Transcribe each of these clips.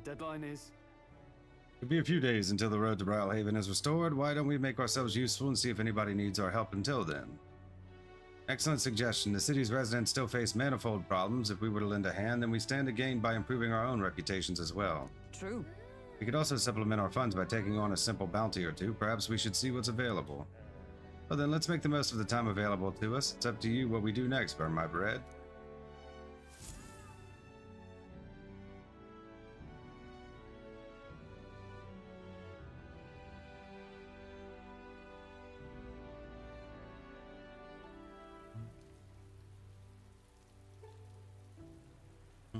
The deadline is? It'll be a few days until the road to Brylehaven is restored. Why don't we make ourselves useful and see if anybody needs our help until then? Excellent suggestion. The city's residents still face manifold problems. If we were to lend a hand, then we stand to gain by improving our own reputations as well. True. We could also supplement our funds by taking on a simple bounty or two. Perhaps we should see what's available. Well then, let's make the most of the time available to us. It's up to you what we do next, burn my bread.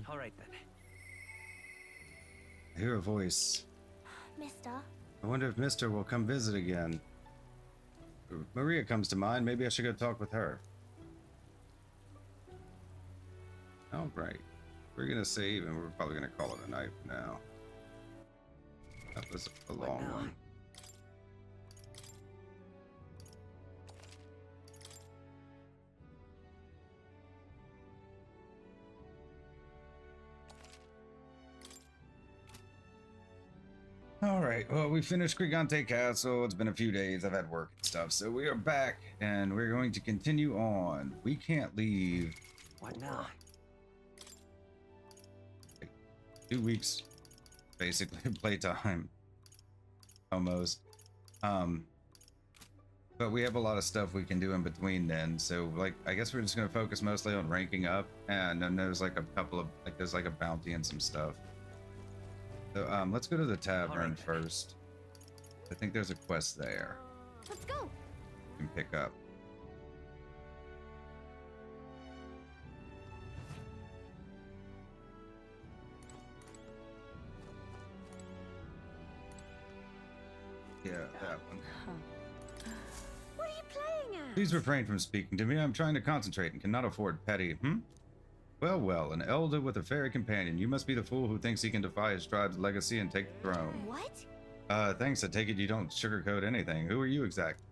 All right then. I hear a voice. Mister? I wonder if Mister will come visit again. Maria comes to mind. Maybe I should go talk with her. All right. We're going to save, and we're probably going to call it a night now. That was a long one. Alright, well, we finished Krigante Castle. It's been a few days. I've had work and stuff. So we are back, and we're going to continue on. We can't leave. What now? 2 weeks, basically, playtime. Almost. But we have a lot of stuff we can do in between then. So, like, I guess we're just going to focus mostly on ranking up. And then there's, like, a couple of, like, there's, like, a bounty and some stuff. So, let's go to the tavern first. I think there's a quest there. Let's go. You can pick up. Yeah, that one. What are you playing at? Please refrain from speaking to me. I'm trying to concentrate and cannot afford petty. Well, well, an elder with a fairy companion. You must be the fool who thinks he can defy his tribe's legacy and take the throne. What? Thanks. I take it you don't sugarcoat anything. Who are you exactly?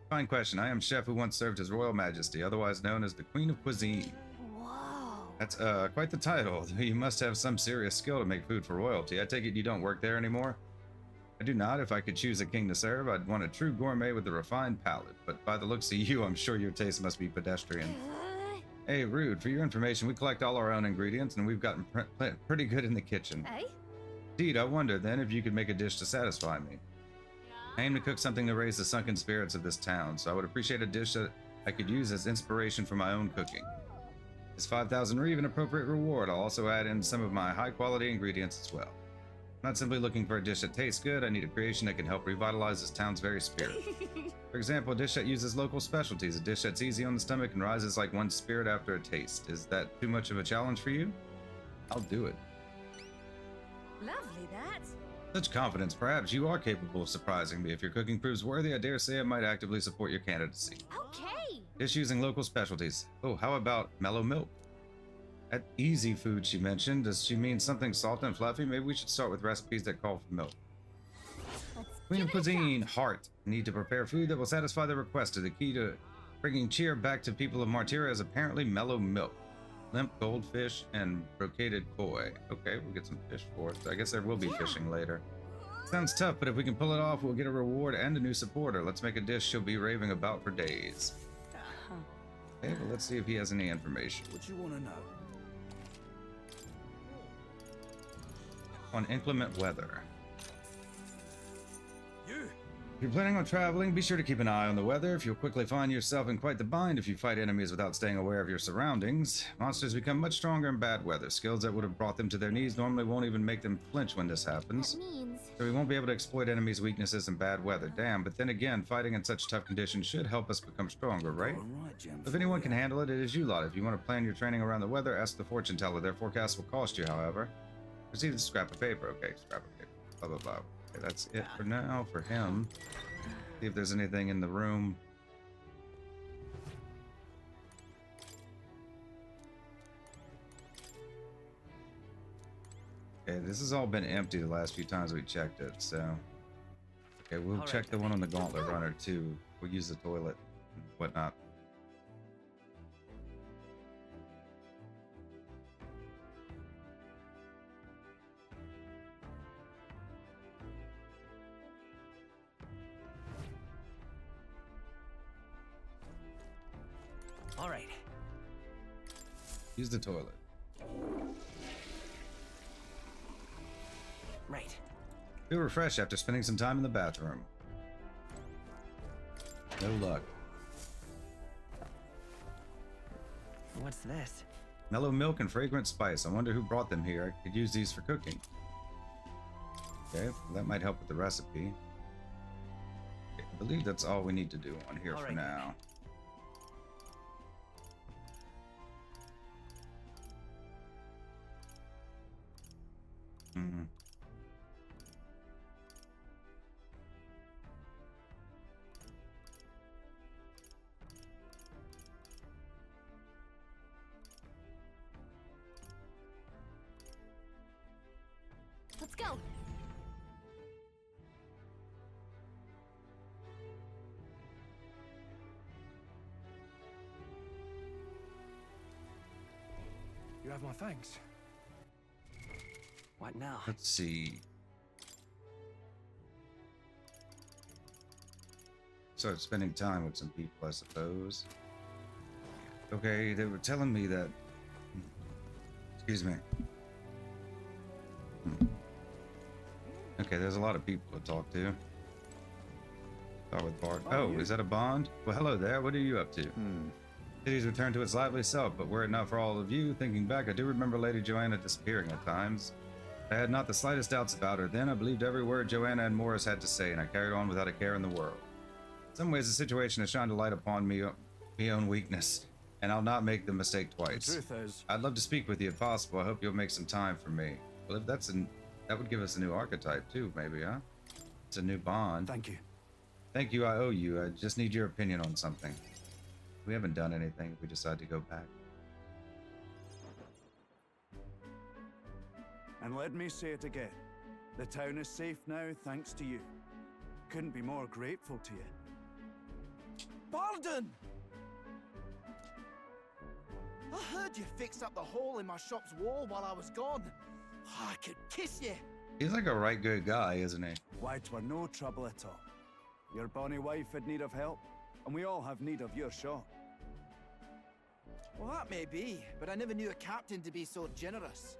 Fine question. I am chef who once served His Royal Majesty, otherwise known as the Queen of Cuisine. Whoa. That's quite the title. You must have some serious skill to make food for royalty. I take it you don't work there anymore? I do not. If I could choose a king to serve, I'd want a true gourmet with a refined palate. But by the looks of you, I'm sure your taste must be pedestrian. Hey, rude. For your information, we collect all our own ingredients, and we've gotten pretty good in the kitchen. Eh? Indeed, I wonder then if you could make a dish to satisfy me. I aim to cook something to raise the sunken spirits of this town, so I would appreciate a dish that I could use as inspiration for my own cooking. Is 5,000 Reeve an appropriate reward? I'll also add in some of my high-quality ingredients as well. I'm not simply looking for a dish that tastes good, I need a creation that can help revitalize this town's very spirit. For example, a dish that uses local specialties, a dish that's easy on the stomach and rises like one's spirit after a taste. Is that too much of a challenge for you? I'll do it. Lovely, that. Such confidence, perhaps you are capable of surprising me. If your cooking proves worthy, I dare say I might actively support your candidacy. Okay. Dish using local specialties. Oh, how about mellow milk? At easy food, she mentioned. Does she mean something soft and fluffy? Maybe we should start with recipes that call for milk. Queen of Cuisine, heart. Need to prepare food that will satisfy the request. The key to bringing cheer back to people of Martira is apparently mellow milk. Limp goldfish and brocaded koi. Okay, we'll get some fish for it. I guess there will be fishing later. Sounds tough, but if we can pull it off, we'll get a reward and a new supporter. Let's make a dish she'll be raving about for days. Okay, but let's see if he has any information. What you want to know? On inclement weather. You. If you're planning on traveling, be sure to keep an eye on the weather. If you'll quickly find yourself in quite the bind if you fight enemies without staying aware of your surroundings. Monsters become much stronger in bad weather. Skills that would have brought them to their knees normally won't even make them flinch when this happens. That means... So we won't be able to exploit enemies' weaknesses in bad weather. Damn, but then again, fighting in such tough conditions should help us become stronger, right? If anyone can handle it, it is you lot. If you want to plan your training around the weather, ask the fortune teller. Their forecast will cost you, however. Receive the scrap of paper. Okay, scrap of paper. Blah, blah, blah. Okay, that's it for now for him. See if there's anything in the room. Okay, this has all been empty the last few times we checked it, so... Okay, we'll check the one on the gauntlet runner, too. We'll use the toilet and whatnot. Use the toilet. Right. Feel refreshed after spending some time in the bathroom. No luck. What's this? Mellow milk and fragrant spice. I wonder who brought them here. I could use these for cooking. Okay, well, that might help with the recipe. Okay, I believe that's all we need to do on here All for right. now. Hmm. Let's go. You have my thanks. What now? Let's see. Start spending time with some people, I suppose. Okay, they were telling me that. Excuse me. Okay, there's a lot of people to talk to. Start with Bard. Oh, is that a bond? Well, hello there. What are you up to? City's returned to its lively self, but were it not for all of you, thinking back, I do remember Lady Joanna disappearing at times. I had not the slightest doubts about her. Then I believed every word Joanna and Morris had to say, and I carried on without a care in the world. In some ways, the situation has shined a light upon me own weakness, and I'll not make the mistake twice. The truth is, I'd love to speak with you if possible. I hope you'll make some time for me. Well, if that's that would give us a new archetype too, maybe, huh? It's a new bond. thank you. Thank you, I owe you. I just need your opinion on something. We haven't done anything if we decide to go back. And let me say it again. The town is safe now thanks to you. Couldn't be more grateful to you. Bardon! I heard you fixed up the hole in my shop's wall while I was gone. I could kiss you. He's like a right good guy, isn't he? Why, 'twere no trouble at all. Your bonny wife had need of help, and we all have need of your shop. Well, that may be, but I never knew a captain to be so generous.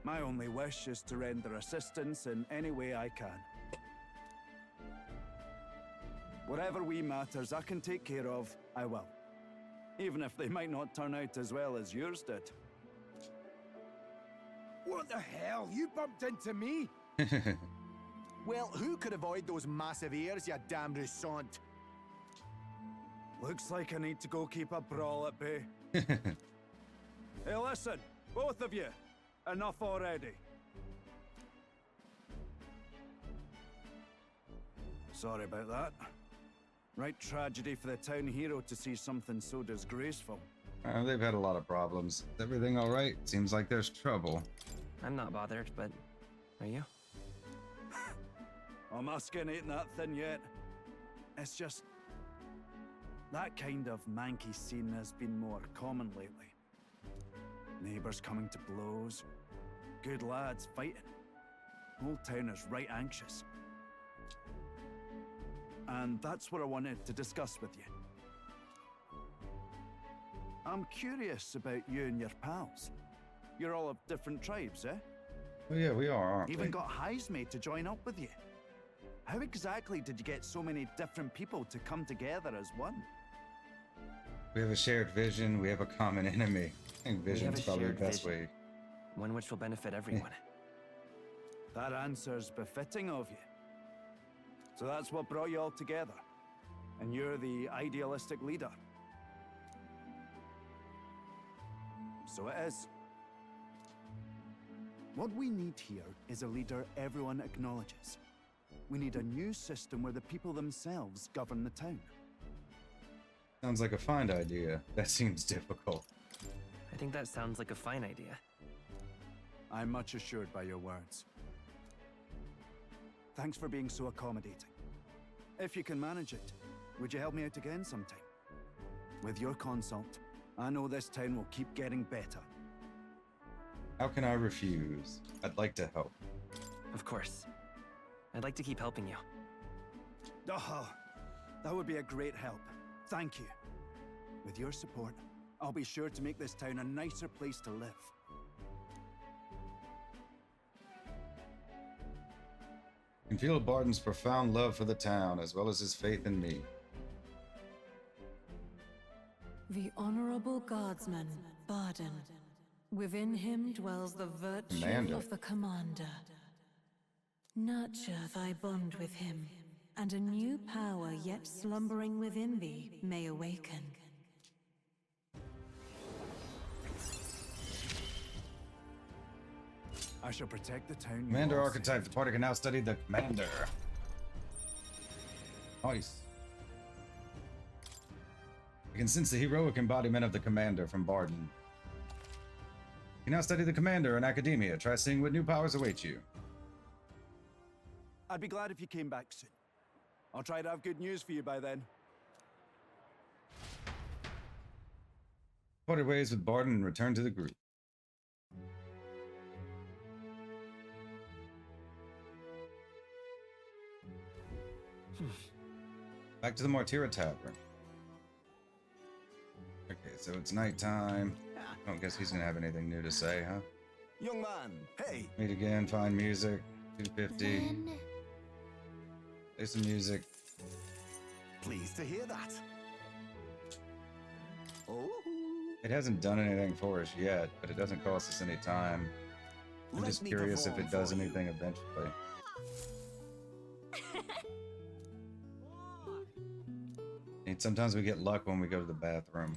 My only wish is to render assistance in any way I can. Whatever wee matters I can take care of, I will. Even if they might not turn out as well as yours did. What the hell? You bumped into me? Well, who could avoid those massive ears, you damn russant? Looks like I need to go keep a brawl at bay. Hey, listen, both of you. Enough already. Sorry about that. Right tragedy for the town hero to see something so disgraceful. They've had a lot of problems. Is everything all right? Seems like there's trouble. I'm not bothered, but are you? Oh, my skin ain't that thin yet. It's just... that kind of manky scene has been more common lately. Neighbours coming to blows. Good lads fighting. Whole town is right anxious. And that's what I wanted to discuss with you. I'm curious about you and your pals. You're all of different tribes, eh? Oh yeah, we are, aren't Even we? got Heismay to join up with you. How exactly did you get so many different people to come together as one? We have a shared vision. We have a common enemy. I think We have vision's a probably the shared best vision. way. One which will benefit everyone. That answer's befitting of you. So that's what brought you all together. And you're the idealistic leader. So it is. What we need here is a leader everyone acknowledges. We need a new system where the people themselves govern the town. Sounds like a fine idea. That seems difficult. I think that sounds like a fine idea. I'm much assured by your words. Thanks for being so accommodating. If you can manage it, would you help me out again sometime? With your consult, I know this town will keep getting better. How can I refuse? I'd like to help. Of course. I'd like to keep helping you. Oh, that would be a great help. Thank you. With your support, I'll be sure to make this town a nicer place to live. You can feel Bardon's profound love for the town, as well as his faith in me. The honorable guardsman, Bardon. Within him dwells the virtue Commander. of the commander. Nurture thy bond with him, and a new power yet slumbering within thee may awaken. I shall protect the town. you Commander all Archetype. saved. The party can now study the commander. Nice. You can sense the heroic embodiment of the commander from Bardon. You now study the commander in academia. Try seeing what new powers await you. I'd be glad if you came back soon. I'll try to have good news for you by then. Parted ways with Bardon and returned to the group. Back to the Martira Tavern. Okay, so it's nighttime. I don't guess he's gonna have anything new to say, huh? Young man, hey. Meet again, find music. 250. Then Play some music. Pleased to hear that. Oh. It hasn't done anything for us yet, but it doesn't cost us any time. I'm Let just me curious if perform it does for you. anything eventually. And sometimes we get luck when we go to the bathroom.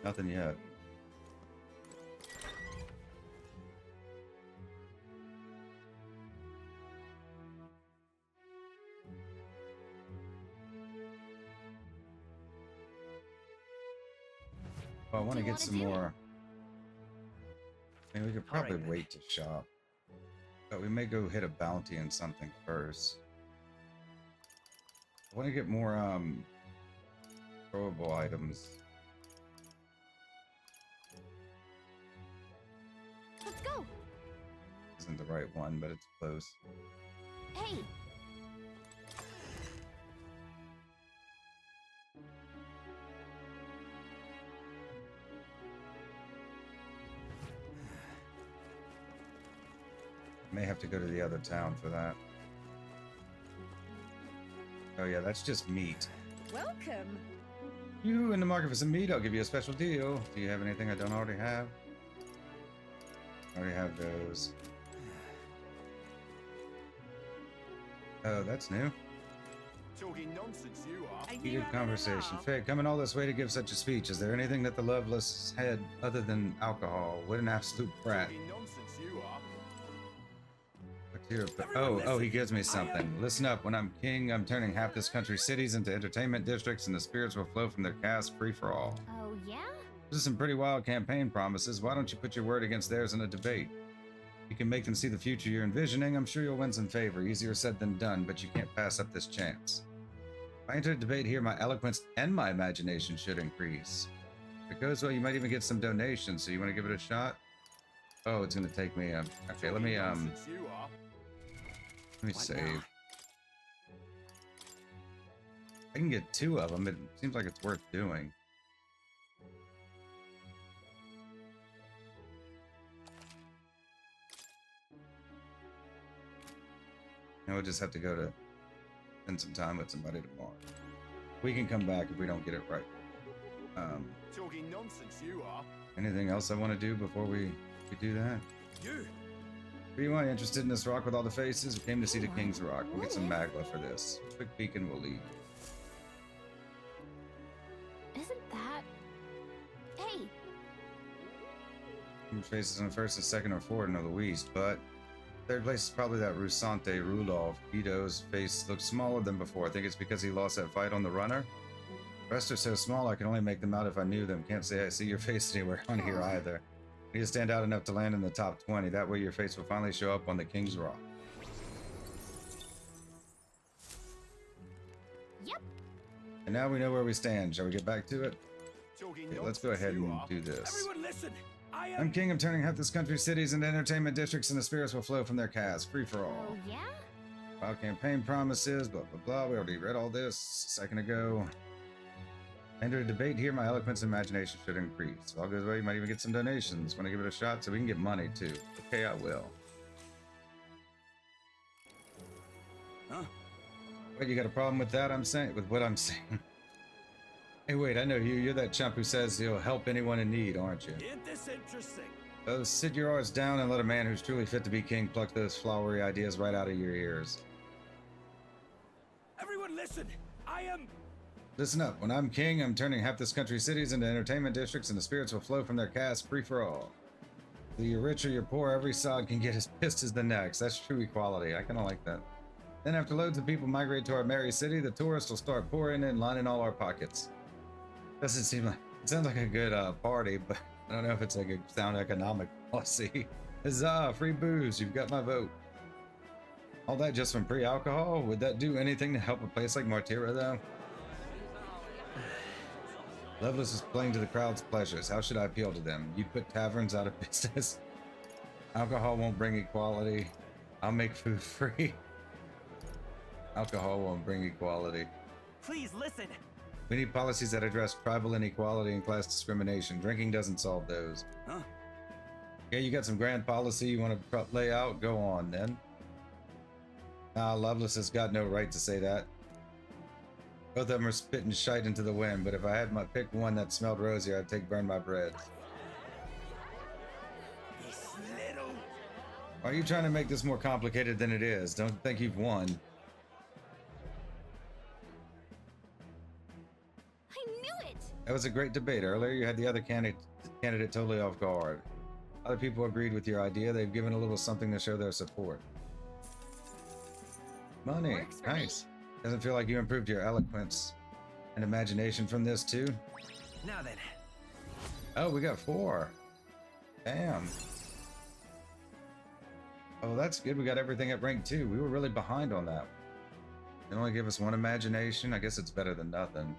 Nothing yet. Oh, I want to do you get wanna some do? more. I mean, we could All right, probably then. wait to shop. But we may go hit a bounty and something first. I want to get more, throwable items. let's go. Isn't the right one, but it's close. Hey, May have to go to the other town for that. Oh yeah, that's just meat. welcome. You in the market for some meat? I'll give you a special deal. Do you have anything I don't already have? I already have those. Oh, that's new. Talking nonsense you are. Heated conversation. Faye, coming all this way to give such a speech. Is there anything that the Loveless had other than alcohol? What an absolute brat. Talking nonsense you are. Oh, he gives me something. Listen up. When I'm king, I'm turning half this country's cities into entertainment districts, and the spirits will flow from their casts free for all. Oh, yeah? Those are some pretty wild campaign promises. Why don't you put your word against theirs in a debate? You can make them see the future you're envisioning. I'm sure you'll win some favor. Easier said than done, but you can't pass up this chance. If I enter a debate here, my eloquence and my imagination should increase. If it goes well, you might even get some donations. So you want to give it a shot? Oh, it's gonna take me. Okay, let me Nonsense you are. Let me What save. now? I can get 2 of them. It seems like it's worth doing. Now we'll just have to go to spend some time with somebody tomorrow. We can come back if we don't get it right. Talking nonsense you are. Anything else I want to do before we do that? You. Are you interested in this rock with all the faces? We came to see the King's Rock. We'll get some magla for this. Quick peek and we'll leave. Isn't that... Hey, Your faces on the first and second or fourth, no Louise, but third place is probably that Rusante Rulov. Guido's face looks smaller than before. I think it's because he lost that fight on the runner. The rest are so small I can only make them out if I knew them. Can't say I see your face anywhere on here either. You need to stand out enough to land in the top 20. That way your face will finally show up on the King's Rock. yep. And now we know where we stand. Shall we get back to it? Talking Okay, let's go ahead nonsense you and are. do this. Everyone listen! I I'm king. I'm turning half this country's cities into entertainment districts, and the spirits will flow from their casts. Free for all. Oh, yeah? Wild campaign promises, blah, blah, blah. We already read all this a second ago. Enter a debate here, my eloquence and imagination should increase. If all goes well, you might even get some donations. Want to give it a shot so we can get money too. Okay, I will. Huh? Wait, you got a problem with that? With what I'm saying? Hey, wait, I know you. You're that chump who says you'll help anyone in need, aren't you? Ain't this interesting? Oh, sit your arse down and let a man who's truly fit to be king pluck those flowery ideas right out of your ears. Everyone listen! I am... Listen up. When I'm king, I'm turning half this country's cities into entertainment districts, and the spirits will flow from their cast free for all. Whether you're rich or you're poor, every sod can get as pissed as the next. That's true equality. I kind of like that. Then after loads of people migrate to our merry city, the tourists will start pouring in, lining all our pockets. Doesn't seem like... It sounds like a good party, but I don't know if it's like a sound economic policy. Huzzah! Free booze. You've got my vote. All that just from pre-alcohol? Would that do anything to help a place like Martira, though? Loveless is playing to the crowd's pleasures. How should I appeal to them? You'd put taverns out of business. Alcohol won't bring equality. I'll make food free. Alcohol won't bring equality. Please listen. We need policies that address tribal inequality and class discrimination. Drinking doesn't solve those. Huh? Yeah, you got some grand policy you want to lay out? Go on, then. Nah, Loveless has got no right to say that. Both of them are spitting shite into the wind, but if I had my pick one that smelled rosy, I'd take Burn My Bread. This little... Why are you trying to make this more complicated than it is? Don't think you've won. I knew it! That was a great debate. Earlier, you had the other candidate totally off guard. Other people agreed with your idea. They've given a little something to show their support. Money. Works for Nice. Doesn't feel like you improved your eloquence and imagination from this, too? Now then. Oh, we got 4. Damn. Oh, that's good. We got everything at rank 2. We were really behind on that. They only give us 1 imagination. I guess it's better than nothing.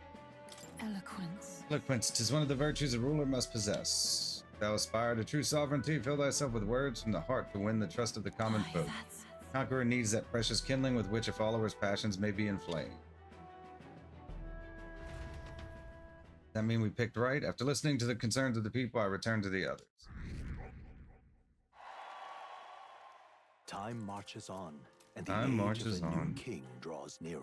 Eloquence. Eloquence, 'tis one of the virtues a ruler must possess. If thou aspire to true sovereignty, fill thyself with words from the heart to win the trust of the common folk. That's... Conqueror needs that precious kindling with which a follower's passions may be inflamed. That mean we picked right? After listening to the concerns of the people, I return to the others. Time marches on, and the Time age marches of the on. new king draws nearer.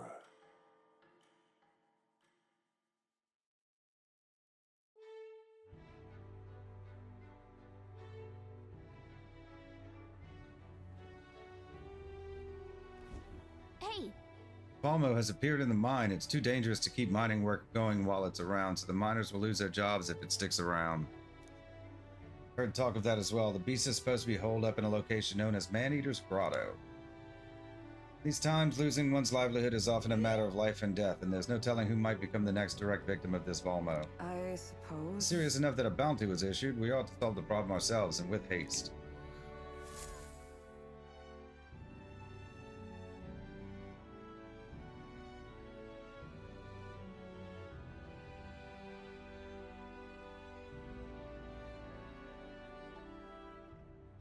Hey, Palmo has appeared in the mine. It's too dangerous to keep mining work going while it's around, so the miners will lose their jobs if it sticks around. Heard talk of that as well. The beast is supposed to be holed up in a location known as Man-Eater's Grotto. These times, losing one's livelihood is often a matter of life and death, and there's no telling who might become the next direct victim of this Volmo. I suppose... Serious enough that a bounty was issued, we ought to solve the problem ourselves, and with haste.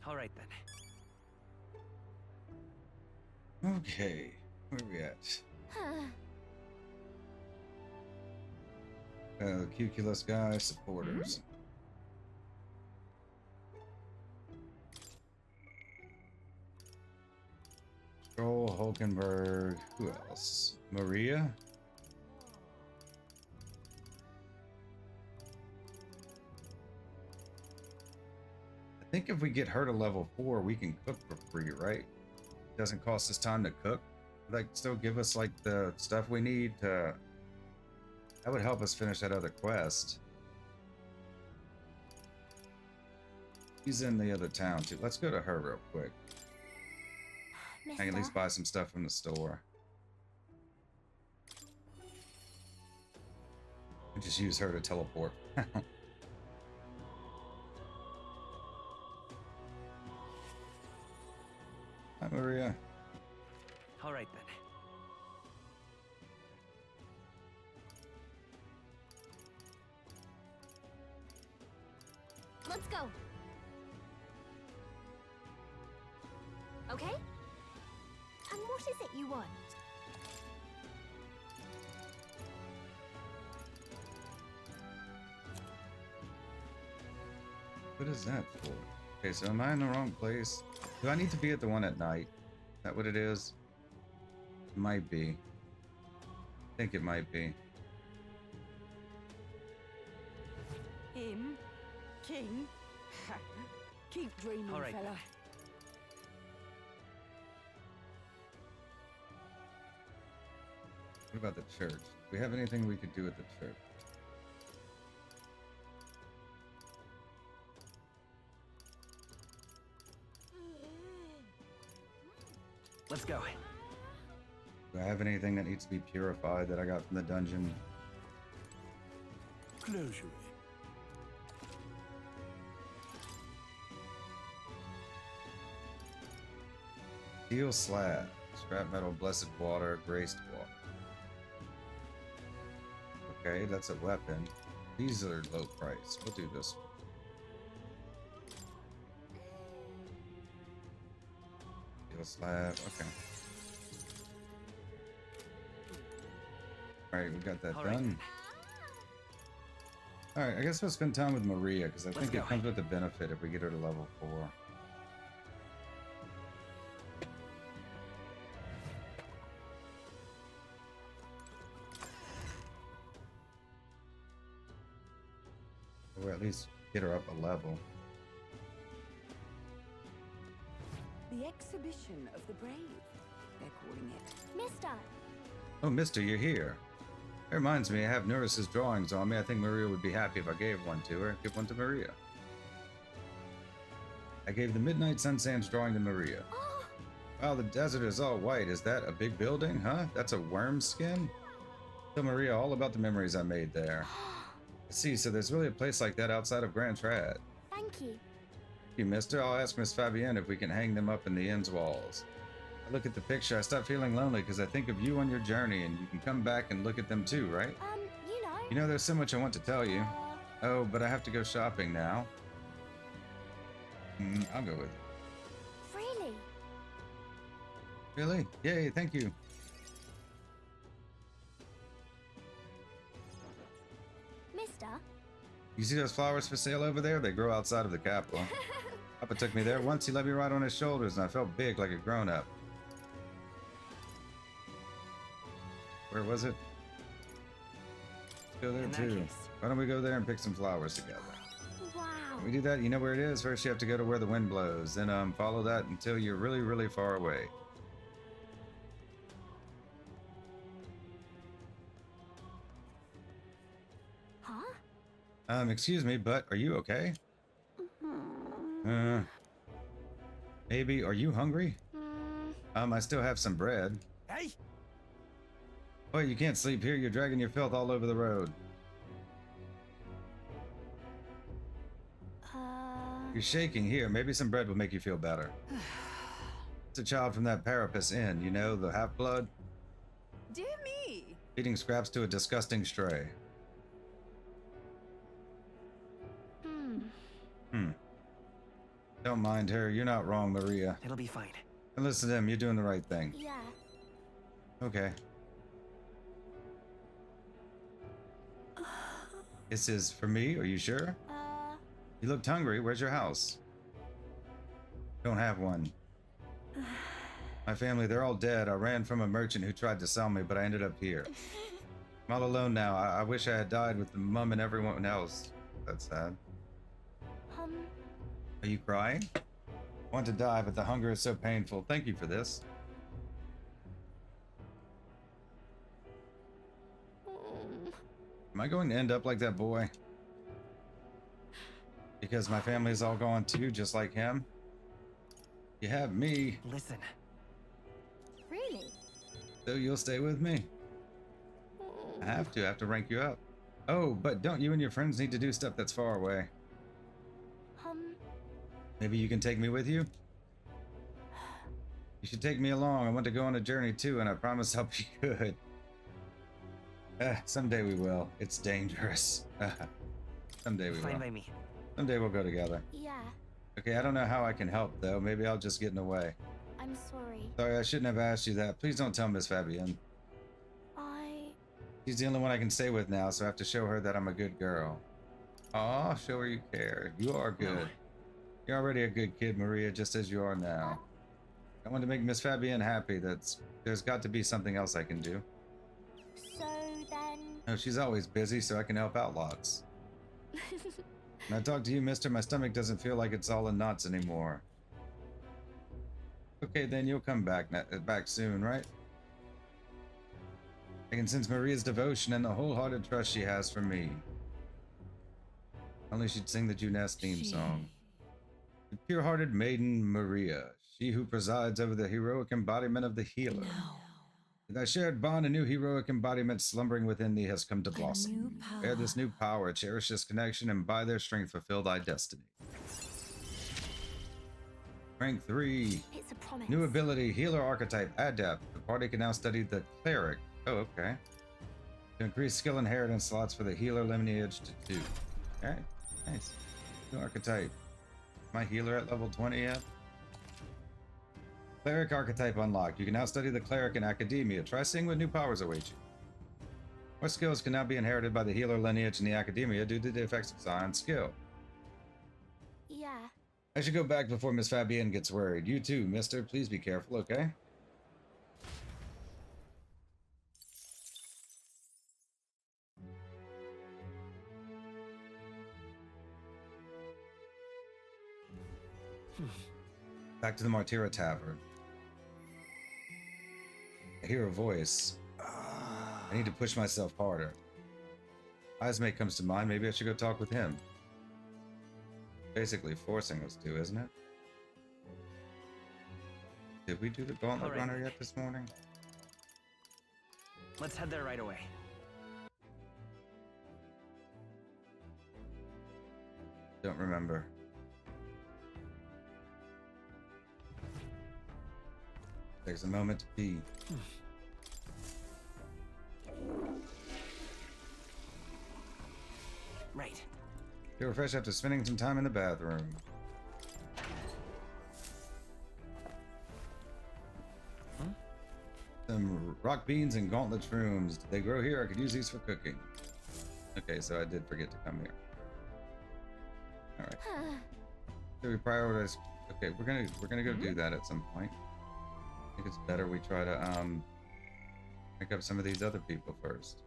All right then. Okay, where are we at? The Cuculus guy, supporters. Strohl, Hulkenberg, who else? Maria? I think if we get her to level 4, we can cook for free, right? Doesn't cost us time to cook. Like, still give us like the stuff we need to... That would help us finish that other quest. She's in the other town too. Let's go to her real quick. I can at least buy some stuff from the store. We just use her to teleport. Hi, Maria. All right then. let's go. Okay? And what is it you want? What is that for? Okay, so am I in the wrong place? Do I need to be at the one at night? Is that what it is? It might be. I think it might be. Him? King? Keep dreaming, All right. fella. What about the church? Do we have anything we could do at the church? Let's go. Do I have anything that needs to be purified that I got from the dungeon? Closure. Steel slab, scrap metal, blessed water, graced water. Okay, that's a weapon. These are low price. We'll do this one. Steel slab, okay. Alright, we got that All right. done. Alright, I guess we'll spend time with Maria, because I Let's think go. it comes with a benefit if we get her to level 4. Or at least get her up a level. The exhibition of the brave, they're calling it. Mister, Oh, mister, you're here. It reminds me, I have Neuras' drawings on me. I think Maria would be happy if I gave one to her. Give one to Maria. I gave the Midnight Sun Sands drawing to Maria. oh, Wow, the desert is all white. Is that a big building, huh? That's a worm skin? Tell Maria all about the memories I made there. I see, so there's really a place like that outside of Grand Trad. thank you. You, mister, I'll ask Miss Fabienne if we can hang them up in the inn's walls. I look at the picture, I start feeling lonely because I think of you on your journey, and you can come back and look at them too, right? You know. You know, there's so much I want to tell you. Oh, but I have to go shopping now. I'll go with you. Really? Really? Yay, thank you. Mister? You see those flowers for sale over there? They grow outside of the capital. Papa took me there once, he let me ride on his shoulders, and I felt big like a grown-up. Where was it? Let's go there In that too. case. Why don't we go there and pick some flowers together? Wow. We do that, you know where it is? First you have to go to where the wind blows, then follow that until you're really, really far away. Huh? Excuse me, but are you okay? Maybe, are you hungry? I still have some bread. Hey! Oh, you can't sleep here, you're dragging your filth all over the road. You're shaking here, maybe some bread will make you feel better. It's a child from that Parapus Inn, you know, the half-blood? Dear me! Feeding scraps to a disgusting stray. Don't mind her, you're not wrong, Maria. It'll be fine. And listen to him, you're doing the right thing. Yeah. Okay. This is for me, are you sure? You looked hungry, where's your house? Don't have one. My family, they're all dead. I ran from a merchant who tried to sell me, but I ended up here. I'm all alone now. I wish I had died with the mum and everyone else. That's sad. Are you crying? I want to die, but the hunger is so painful. Thank you for this. Am I going to end up like that boy? Because my family is all gone too, just like him? You have me. Listen. Really? So you'll stay with me? I have to rank you up. Oh, but don't you and your friends need to do stuff that's far away? Maybe you can take me with you? You should take me along. I want to go on a journey too, and I promise I'll be good. Someday we will. It's dangerous. Someday we Fine will. by me. Someday we'll go together. Yeah. Okay, I don't know how I can help, though. Maybe I'll just get in the way. I'm sorry. Sorry, I shouldn't have asked you that. Please don't tell Miss Fabienne. I... She's the only one I can stay with now, so I have to show her that I'm a good girl. Aw, show her you care. You are good. You're already a good kid, Maria, just as you are now. I want to make Miss Fabienne happy. There's got to be something else I can do. So then... No, she's always busy, so I can help out lots. When I talk to you, mister, my stomach doesn't feel like it's all in knots anymore. Okay, then you'll come back soon, right? I can sense Maria's devotion and the wholehearted trust she has for me. Only she'd sing the Juness theme song. The pure-hearted maiden Maria, she who presides over the heroic embodiment of the healer. Now, With thy shared bond, a new heroic embodiment slumbering within thee has come to blossom. Bear this new power, cherish this connection, and by their strength fulfill thy destiny. Rank 3. It's a promise. New ability, Healer Archetype, Adept. The party can now study the Cleric. Oh, okay. To increase skill inheritance slots for the Healer lineage to 2. Okay, nice. New Archetype. My Healer at level 20 yet? Cleric Archetype unlocked. You can now study the Cleric in Academia. Try seeing what new powers await you. More skills can now be inherited by the Healer lineage in the Academia due to the effects of Zion's skill. Yeah. I should go back before Miss Fabienne gets worried. You too, mister. Please be careful, okay? Back to the Martira Tavern. I hear a voice. I need to push myself harder. Heismay comes to mind. Maybe I should go talk with him. Basically forcing us to, isn't it? Did we do the Gauntlet Alright. Runner yet this morning? Let's head there right away. Don't remember. There's a moment to pee. Right. Feel refreshed after spending some time in the bathroom. Some rock beans and gauntlet shrooms. Did they grow here? I could use these for cooking. Okay, so I did forget to come here. Alright. So we prioritize. Okay, we're gonna go do that at some point. I think it's better we try to pick up some of these other people first.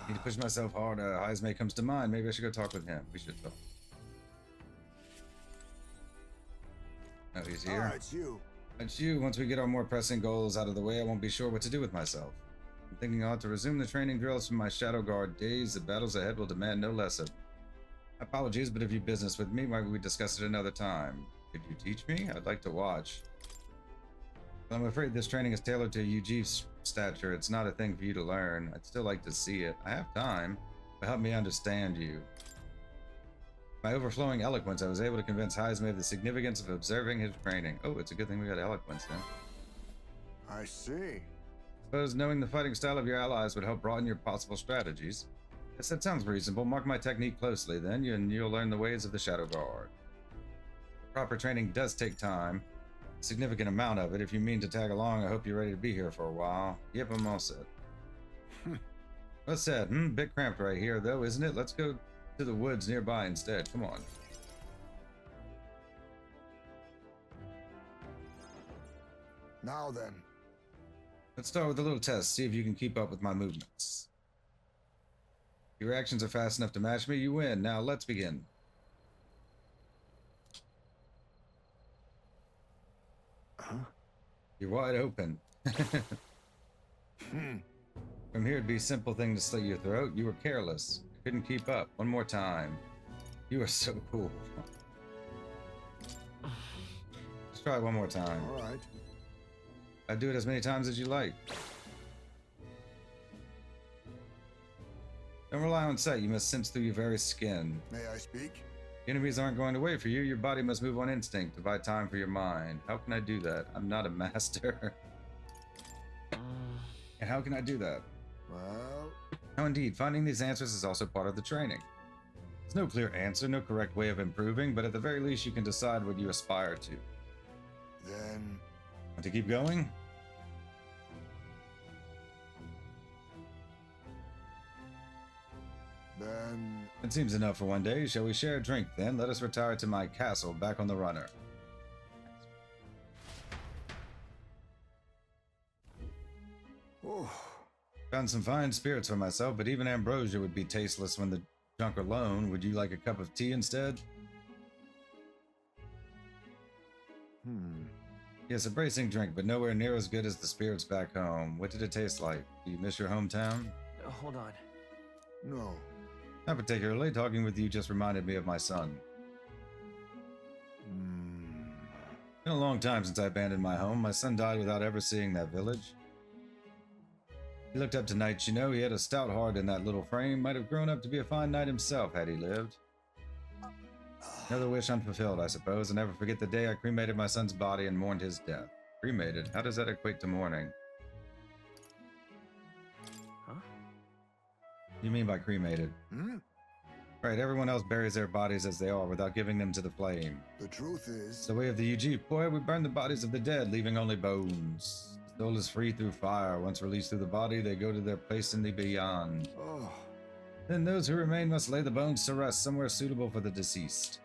Need to push myself hard. Heismay comes to mind. Maybe I should go talk with him. We should talk. Oh, he's here. It's you. It's you. Once we get our more pressing goals out of the way, I won't be sure what to do with myself. I'm thinking I ought to resume the training drills from my Shadow Guard days. The battles ahead will demand no less of. Apologies, but if you business with me, why would we discuss it another time? Could you teach me? I'd like to watch. Well, I'm afraid this training is tailored to UG's stature. It's not a thing for you to learn. I'd still like to see it. I have time, but help me understand you. By overflowing eloquence, I was able to convince Heismay of the significance of observing his training. Oh, it's a good thing we got eloquence then. I see. Suppose knowing the fighting style of your allies would help broaden your possible strategies. Yes, that sounds reasonable. Mark my technique closely, then, and you'll learn the ways of the Shadow Guard. Proper training does take time. A significant amount of it. If you mean to tag along, I hope you're ready to be here for a while. Yep, I'm all set. What's that? Bit cramped right here, though, isn't it? Let's go to the woods nearby instead. Come on. Now then. Let's start with a little test. See if you can keep up with my movements. If your actions are fast enough to match me, you win. Now let's begin. You're wide open. From here, it'd be a simple thing to slit your throat. You were careless. You couldn't keep up. One more time. You are so cool. Let's try it one more time. All right. I'd do it as many times as you like. Don't rely on sight. You must sense through your very skin. May I speak? Enemies aren't going to wait for you. Your body must move on instinct to buy time for your mind. How can I do that? I'm not a master. And how can I do that? Well... No, indeed. Finding these answers is also part of the training. There's no clear answer, no correct way of improving, but at the very least you can decide what you aspire to. Then... Want to keep going? Then... It seems enough for one day. Shall we share a drink then? Let us retire to my castle, back on the runner. Oh, Found some fine spirits for myself, but even ambrosia would be tasteless when the drunk alone. Would you like a cup of tea instead? Yes, a bracing drink, but nowhere near as good as the spirits back home. What did it taste like? Do you miss your hometown? Hold on. no. Not particularly. Talking with you just reminded me of my son. Been a long time since I abandoned my home. My son died without ever seeing that village. He looked up to knights, you know. He had a stout heart in that little frame. Might have grown up to be a fine knight himself had he lived. Another wish unfulfilled, I suppose. I'll never forget the day I cremated my son's body and mourned his death. Cremated? How does that equate to mourning? Huh? You mean by cremated? Right, everyone else buries their bodies as they are without giving them to the flame. The truth is... It's the way of the UG. Boy, we burn the bodies of the dead, leaving only bones. The soul is free through fire. Once released through the body, they go to their place in the beyond. Oh, Then those who remain must lay the bones to rest somewhere suitable for the deceased.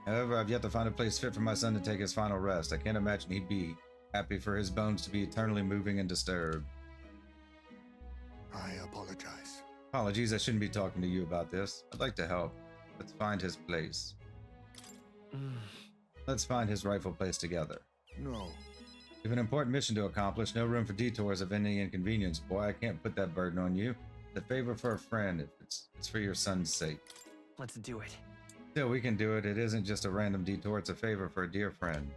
However, I've yet to find a place fit for my son to take his final rest. I can't imagine he'd be happy for his bones to be eternally moving and disturbed. I apologize. Apologies, I shouldn't be talking to you about this. I'd like to help. Let's find his place. Let's find his rightful place together. No. We have an important mission to accomplish. No room for detours of any inconvenience. Boy, I can't put that burden on you. It's a favor for a friend. It's for your son's sake. Let's do it. Still, we can do it. It isn't just a random detour. It's a favor for a dear friend.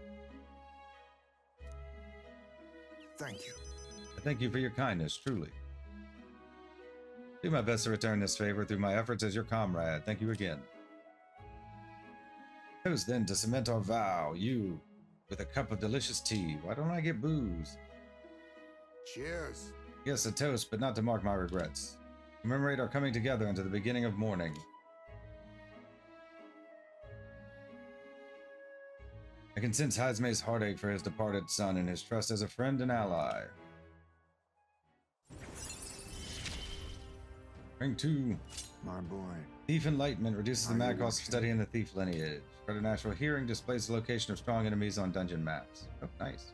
Thank you. I thank you for your kindness, truly. Do my best to return this favor through my efforts as your comrade. Thank you again. Toast then to cement our vow. You, with a cup of delicious tea. Why don't I get booze? Cheers. Yes, a toast, but not to mark my regrets. Commemorate our coming together into the beginning of mourning. I can sense Heismay's heartache for his departed son and his trust as a friend and ally. Ring 2. My boy. Thief Enlightenment reduces the Are mag you cost of watching? studying the thief lineage. Preternatural Hearing displays the location of strong enemies on dungeon maps. Oh, nice.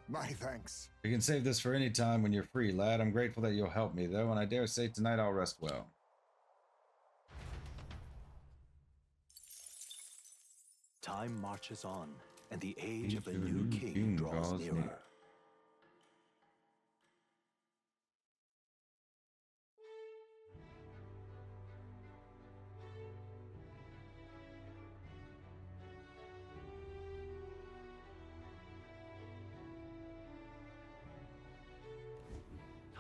My thanks. You can save this for any time when you're free, lad. I'm grateful that you'll help me, though, and I dare say tonight I'll rest well. Time marches on, and the age of a new king draws nearer.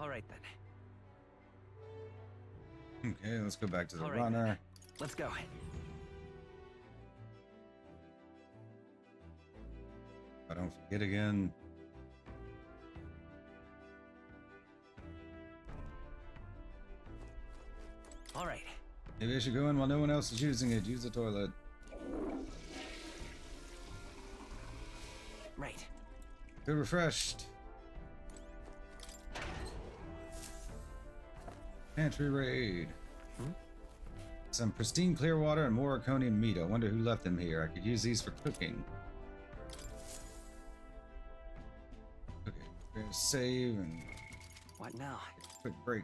All right then. Okay, let's go back to the All right, runner. then. Let's go. I don't forget again. All right. Maybe I should go in while no one else is using it. Use the toilet. Right. Feel refreshed. Pantry raid. Some pristine clear water and more Arconian meat. I wonder who left them here. I could use these for cooking. Okay, we're gonna save and What now? quick break.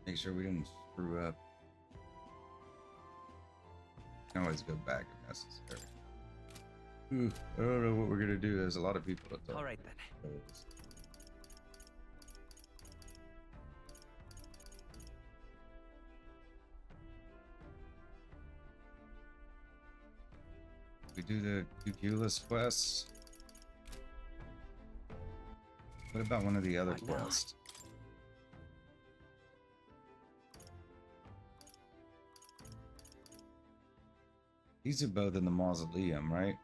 Make sure we didn't screw up. Can always go back if necessary. Ooh, I don't know what we're gonna do. There's a lot of people to talk. All right then. We do the Cuculus quest. What about one of the other What now? quests? These are both in the Mausoleum, right?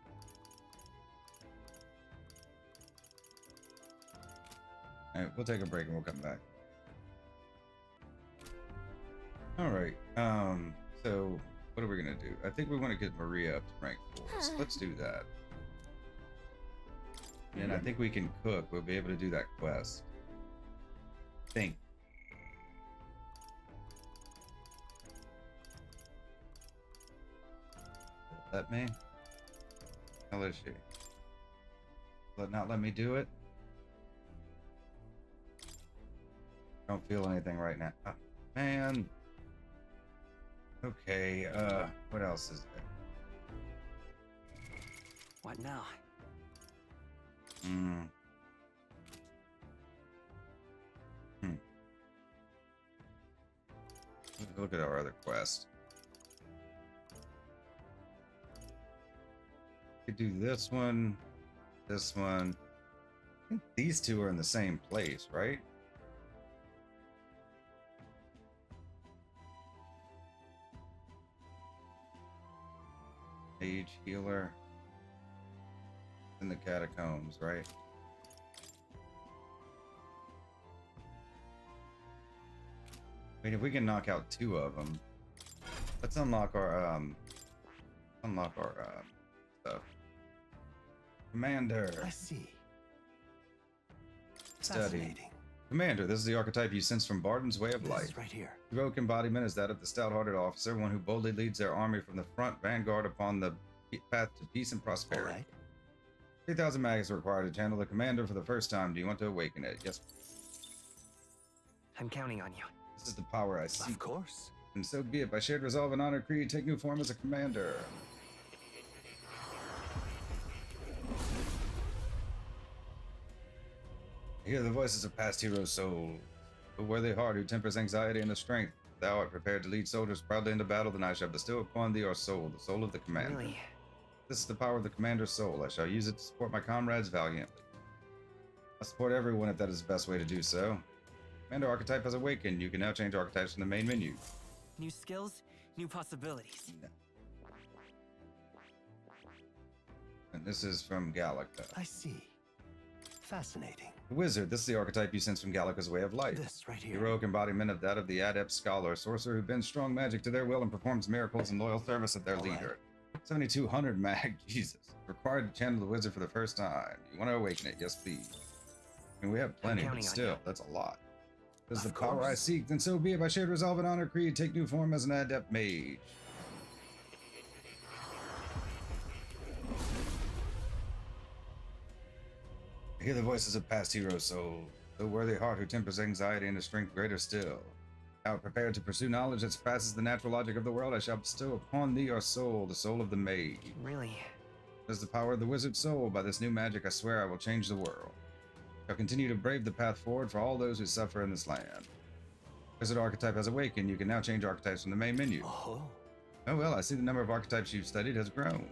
Alright, we'll take a break and we'll come back. Alright, so what are we gonna do? I think we want to get Maria up to rank 4, so let's do that. And I think we can cook. We'll be able to do that quest. Think. Let me? How is she? Not let me do it? Don't feel anything right now. Oh, man. Okay, what else is there? What now? Look at our other quest. We could do this one, this one. I think these two are in the same place, right? Mage, healer. In the Catacombs, right? I mean, if we can knock out 2 of them, let's unlock our stuff. Commander. I see. Study. Fascinating. Commander, this is the archetype you sense from Bardon's way of This life. is right here. Heroic embodiment is that of the stout-hearted officer, one who boldly leads their army from the front vanguard upon the path to peace and All prosperity. right. 3,000 mags are required to channel the commander for the first time. Do you want to awaken it? Yes. I'm counting on you. This is the power I seek. Of course. And so be it. By shared resolve and honor creed, take new form as a commander. I hear the voices of past heroes' souls. A worthy heart who tempers anxiety into strength. Thou art prepared to lead soldiers proudly into battle, then I shall bestow upon thee our soul, the soul of the commander. Really? This is the power of the commander's soul. I shall use it to support my comrades valiantly. I support everyone if that is the best way to do so. Commander archetype has awakened. You can now change archetypes from the main menu. New skills, new possibilities. And this is from Gallica. I see. Fascinating. The wizard. This is the archetype you sense from Gallica's way of life. This right here. Heroic embodiment of that of the adept scholar, sorcerer who bends strong magic to their will and performs miracles in loyal service of their All right. leader. 7,200 mag. Jesus. Required to channel the wizard for the first time. You want to awaken it? Yes, please. I mean, we have plenty, but counting on still, you. that's a lot. This is Of the power I course. seek, then so be it. By shared resolve and honor creed, take new form as an adept mage. I hear the voices of past heroes' souls. The worthy heart who tempers anxiety into strength greater still. Thou art prepared to pursue knowledge that surpasses the natural logic of the world. I shall bestow upon thee our soul, the soul of the mage. Really? As the power of the wizard's soul, by this new magic I swear I will change the world. I shall continue to brave the path forward for all those who suffer in this land. Wizard archetype has awakened. You can now change archetypes from the main menu. Oh. Oh well, I see the number of archetypes you've studied has grown.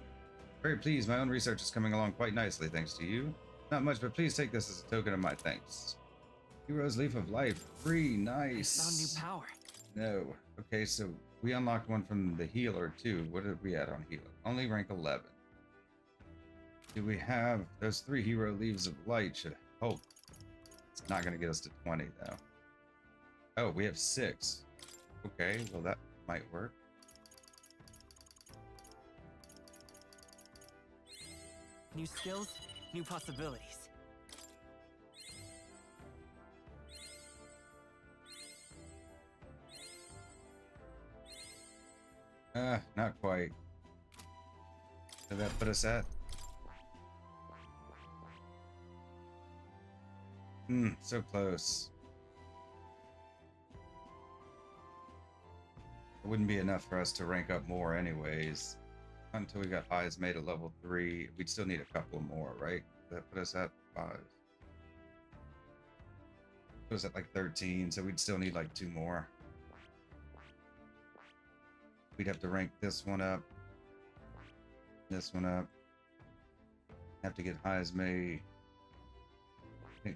Very pleased, my own research is coming along quite nicely thanks to you. Not much, but please take this as a token of my thanks. Hero's Leaf of Life, free, nice. Found new power. No. Okay, so we unlocked one from the healer too. What did we add on healer? Only rank 11. Do we have those 3 hero leaves of light? Should help. It's not going to get us to 20 though. Oh, we have 6. Okay, well that might work. New skills, new possibilities. Not quite. Did that put us at? So close. It wouldn't be enough for us to rank up more anyways. Not until we got Heismay to level 3. We'd still need a couple more, right? That put us at 5. Put us at like 13, so we'd still need like 2 more. We'd have to rank this one up. This one up. Have to get Heismay.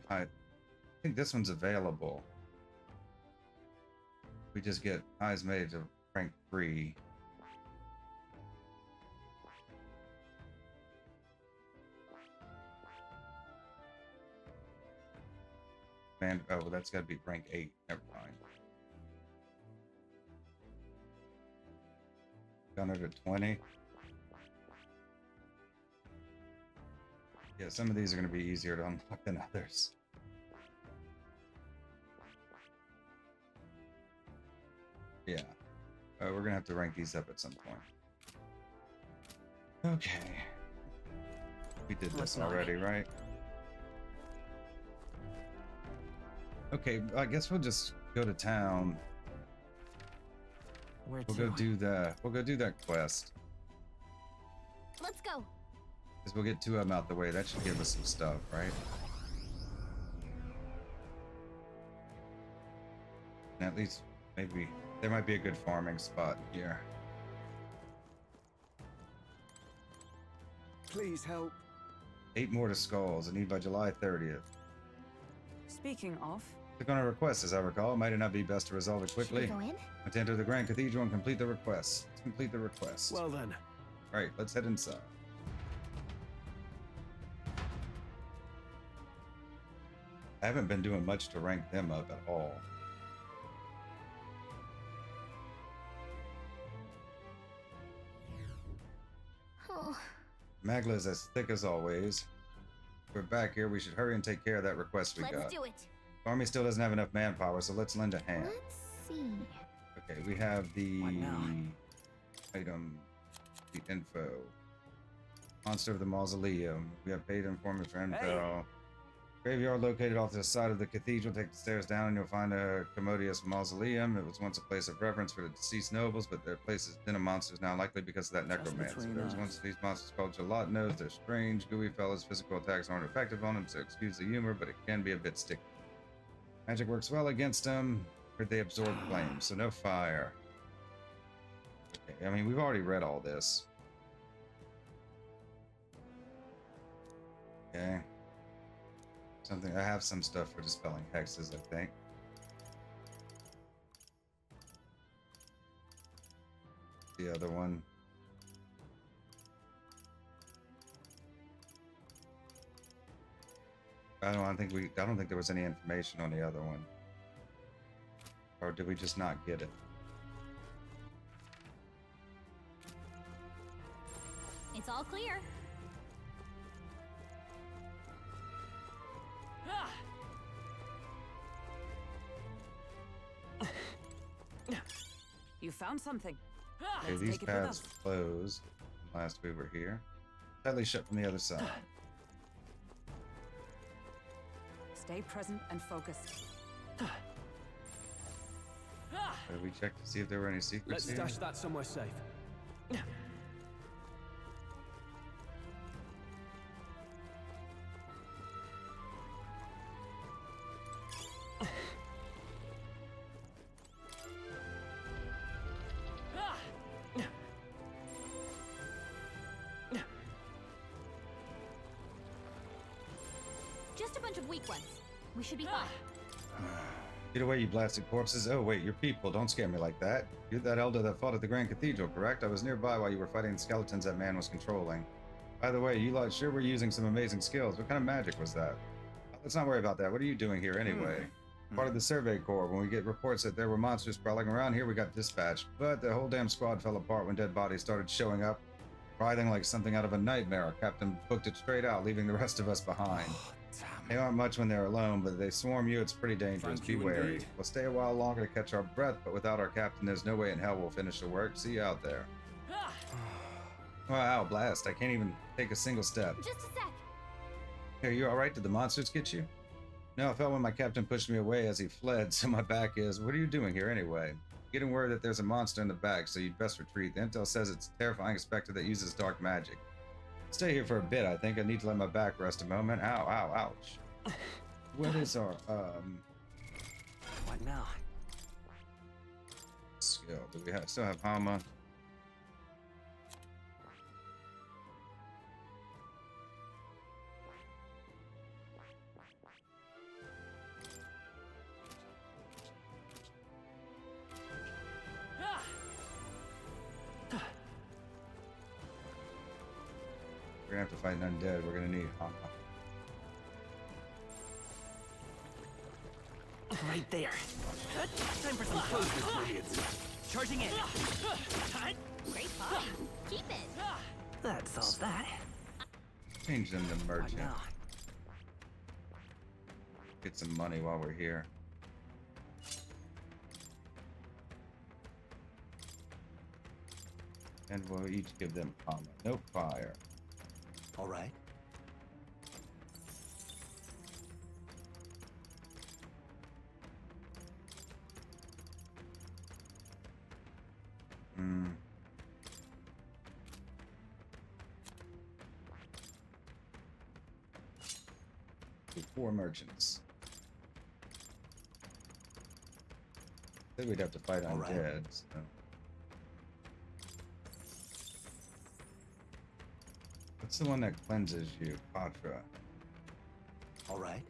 I think this one's available. We just get Heismay to rank 3. Man, oh, that's got to be rank 8. Never mind. Gunner to 20. Yeah, some of these are going to be easier to unlock than others. Yeah. We're going to have to rank these up at some point. Okay. We did this already, right? Okay, I guess we'll just go to town. Where We'll to? go do that quest. Let's go. Because we'll get 2 of them out the way. That should give us some stuff, right? And at least, maybe, there might be a good farming spot here. Please help. 8 more to skulls. I need by July 30th. Speaking of, Click on a request, as I recall. Might it not be best to resolve it Should we quickly? go in? To enter the Grand Cathedral and complete the request. Let's complete the request. Well then, Alright, let's head inside. I haven't been doing much to rank them up at all. Oh, Magla is as thick as always. We're back here. We should hurry and take care of that request we let's got. do it. The army still doesn't have enough manpower, so let's lend a hand. Let's see. Okay, we have the What now? item, the info. Monster of the Mausoleum. We have paid informant for intel. Graveyard located off to the side of the cathedral. Take the stairs down and you'll find a commodious mausoleum. It was once a place of reverence for the deceased nobles, but their place has been a monster now, likely because of that necromancer. between There was us. once these monsters called gelatinous. They're strange, gooey fellas. Physical attacks aren't effective on them, so excuse the humor, but it can be a bit sticky. Magic works well against them. Heard they absorb flames, so no fire. Okay, I mean, we've already read all this. Okay. I have some stuff for dispelling hexes, I think. The other one. I don't think there was any information on the other one. Or did we just not get it? It's all clear. you found something. Okay, Let's these take it with paths us. closed last we were here. Tightly shut from the other side. Stay present and focused. Did we check to see if there were any secrets let's here? stash that somewhere safe. Just a bunch of weak ones. We should be fine. Get away, you blasted corpses. Oh, wait, you're people. Don't scare me like that. You're that elder that fought at the Grand Cathedral, correct? I was nearby while you were fighting the skeletons that man was controlling. By the way, you lot sure were using some amazing skills. What kind of magic was that? Let's not worry about that. What are you doing here anyway? Part of the Survey Corps. When we get reports that there were monsters prowling around here, we got dispatched. But the whole damn squad fell apart when dead bodies started showing up, writhing like something out of a nightmare. Our captain booked it straight out, leaving the rest of us behind. They aren't much when they're alone, but if they swarm you, it's pretty dangerous. Thank Be you wary. indeed. We'll stay a while longer to catch our breath, but without our captain, there's no way in hell we'll finish the work. See you out there. Wow, blast. I can't even take a single step. Just a sec. Are you alright? Did the monsters get you? No, I felt when my captain pushed me away as he fled, so my back is. What are you doing here anyway? Getting word that there's a monster in the back, so you'd best retreat. The intel says it's a terrifying specter that uses dark magic. Stay here for a bit, I think. I need to let my back rest a moment. Ow, ow, ouch. What is our, What now? skill? Do we still have Hama? We're gonna have to fight an undead. We're gonna need Hama. Right there. Time for some close. Charging in. Great find. Keep it. That solves that. Change them to Right merchant. now. Get some money while we're here. And we'll each give them comma. No fire. All right. Hmm. Do 4 merchants. Then we'd have to fight All right. undead. So. What's the one that cleanses you? Patra. All right.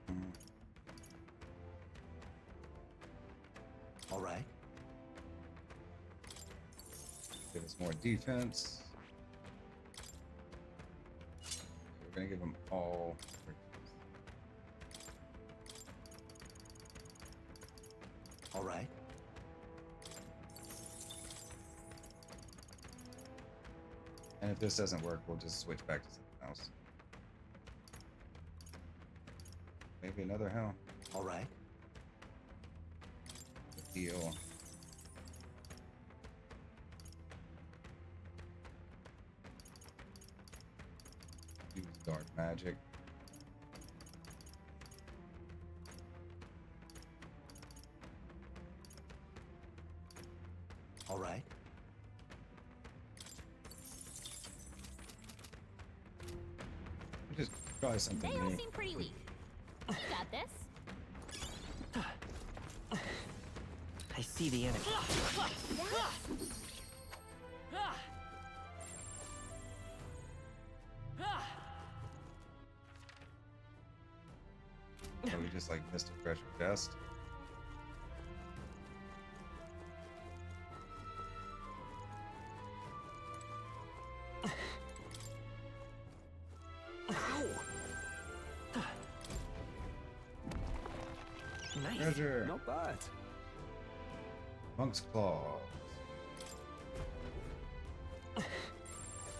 Hmm. All right. Give us more defense. We're gonna give them all. All right. And if this doesn't work, we'll just switch back to something else. Maybe another hell. All right. Heal. Use dark magic. All right. Just try something They all new. seem pretty weak. You got this. I see the enemy. Oh, we just like missed a treasure chest. Nice. Treasure. Not bad. Monk's claws.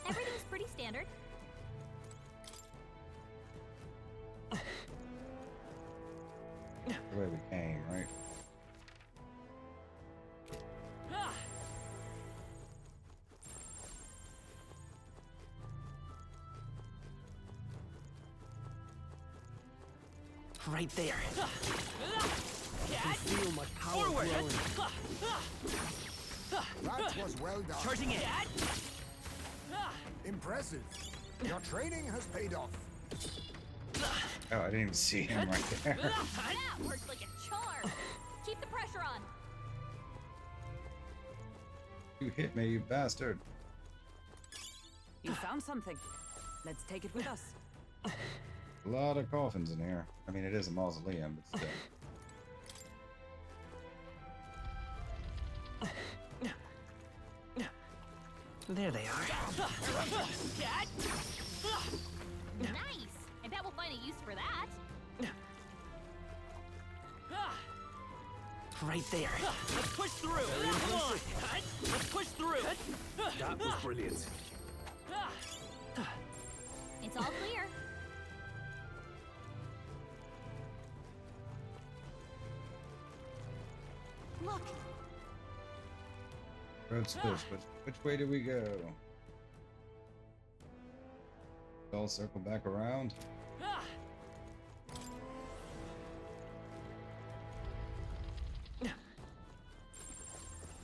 Everything's pretty standard. The way we came, right? Right there. I can feel my power Forward. growing. That was well done. Charging in. Impressive. Your training has paid off. Oh, I didn't even see him right there. That worked like a charm. Keep the pressure on. You hit me, you bastard. You found something. Let's take it with us. A lot of coffins in here. I mean, it is a mausoleum, but still. There they are. Nice. I bet we'll find a use for that. Right there. Let's push through. Come on. Let's push through. That was brilliant. It's all clear. Look, Road's fish. Which way do we go? All circle back around.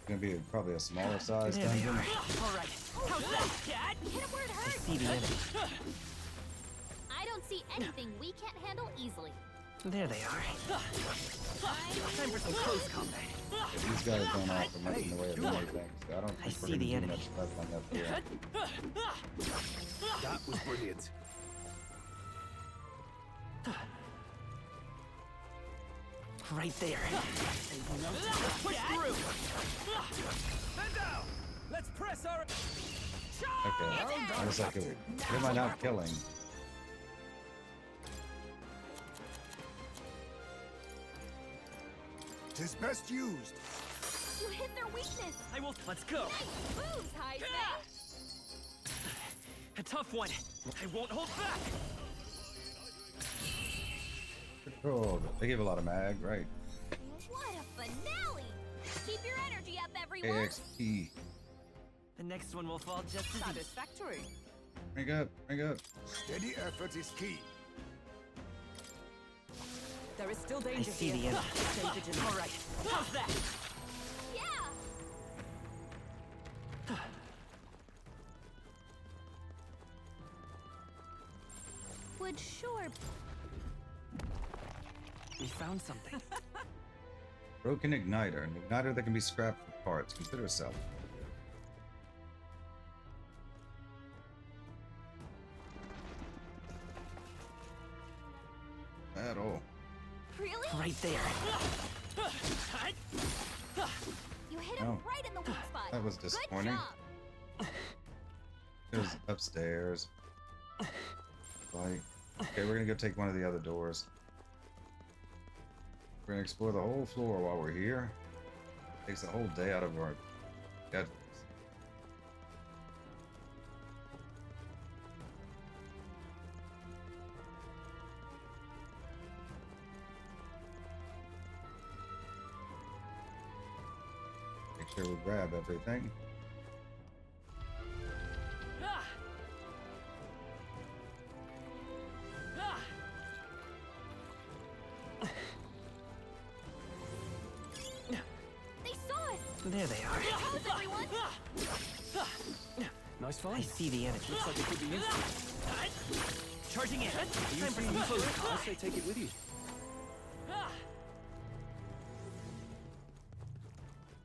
Gonna be probably a smaller size There they dungeon. are. All right. How's that, Cat? hit him where it I hurts. see the enemy. I don't see anything we can't handle easily. There they are. Time for some close combat. Yeah, these guys don't offer much in the way of anything, so I don't think see we're gonna the do enemy. much leveling up here. That was brilliant. Right there. Let's push through. Stand down. Let's press our. Okay, I was like, what am I not killing? 'Tis best used. You hit their weakness. I will. Let's go. Nice moves, Heismay. A tough one. I won't hold back. Oh, they gave a lot of mag, right? What a finale! Keep your energy up, everyone. AXP. The next one will fall just as easy. Satisfactory. Bring up, bring up. Steady effort is key. There is still I danger see here. the end. Stay vigilant. All right. How's that? Yeah. Would sure. We found something. Broken igniter. An igniter that can be scrapped for parts. Consider a cell. At all. Really? Right there. You hit him Oh. right in the weak spot. That was disappointing. Good job. It was upstairs. Like, okay, we're gonna go take one of the other doors. We're gonna explore the whole floor while we're here. Takes a whole day out of our schedules. Make sure we grab everything. They saw us. There they are. How's everyone? Nice find. I see the enemy. Looks like it could be useful. Charging in. Time for some close calls. I say take it with you.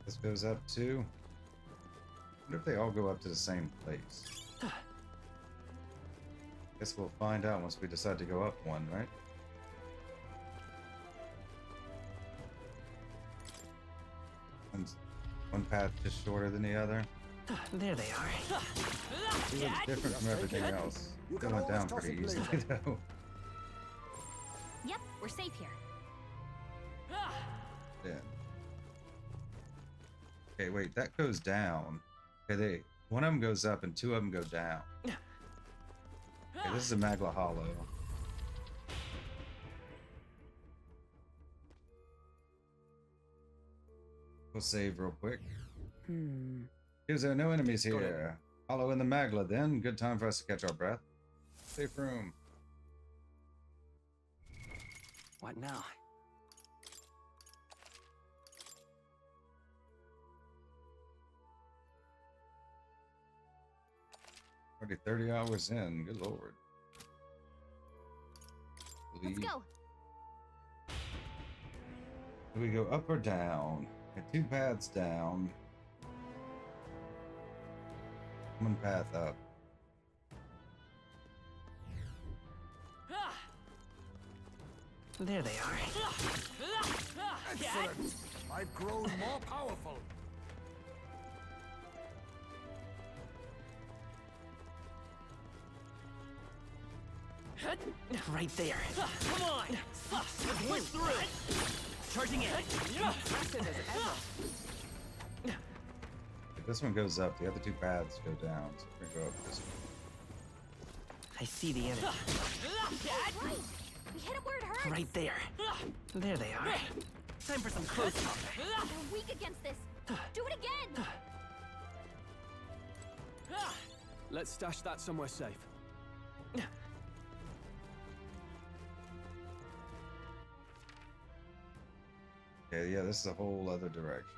This goes up to. What if they all go up to the same place? Guess we'll find out once we decide to go up one, right? One path just shorter than the other. There they are. It looks different from everything else. They went down pretty easily though. Yep, we're safe here. Yeah. Okay, wait, that goes down. Okay, one of them goes up and two of them go down. Okay, this is a Magla Hollow. We'll save real quick. Is there no enemies here? Hollow in the Magla then. Good time for us to catch our breath. Safe room. What now? Already 30 hours in. Good lord. Let's go. Do we go up or down? Okay, two paths down. One path up. There they are. Excellent. I've grown more powerful. Right there. Come on! Push through! Charging in! Impressive as ever. If this one goes up, the other two paths go down. So we're gonna go up this one. I see the enemy. Right. We hit him where it hurts. Right there. There they are. Time for some close combat. They're weak against this. Do it again. Let's stash that somewhere safe. Okay, yeah, this is a whole other direction.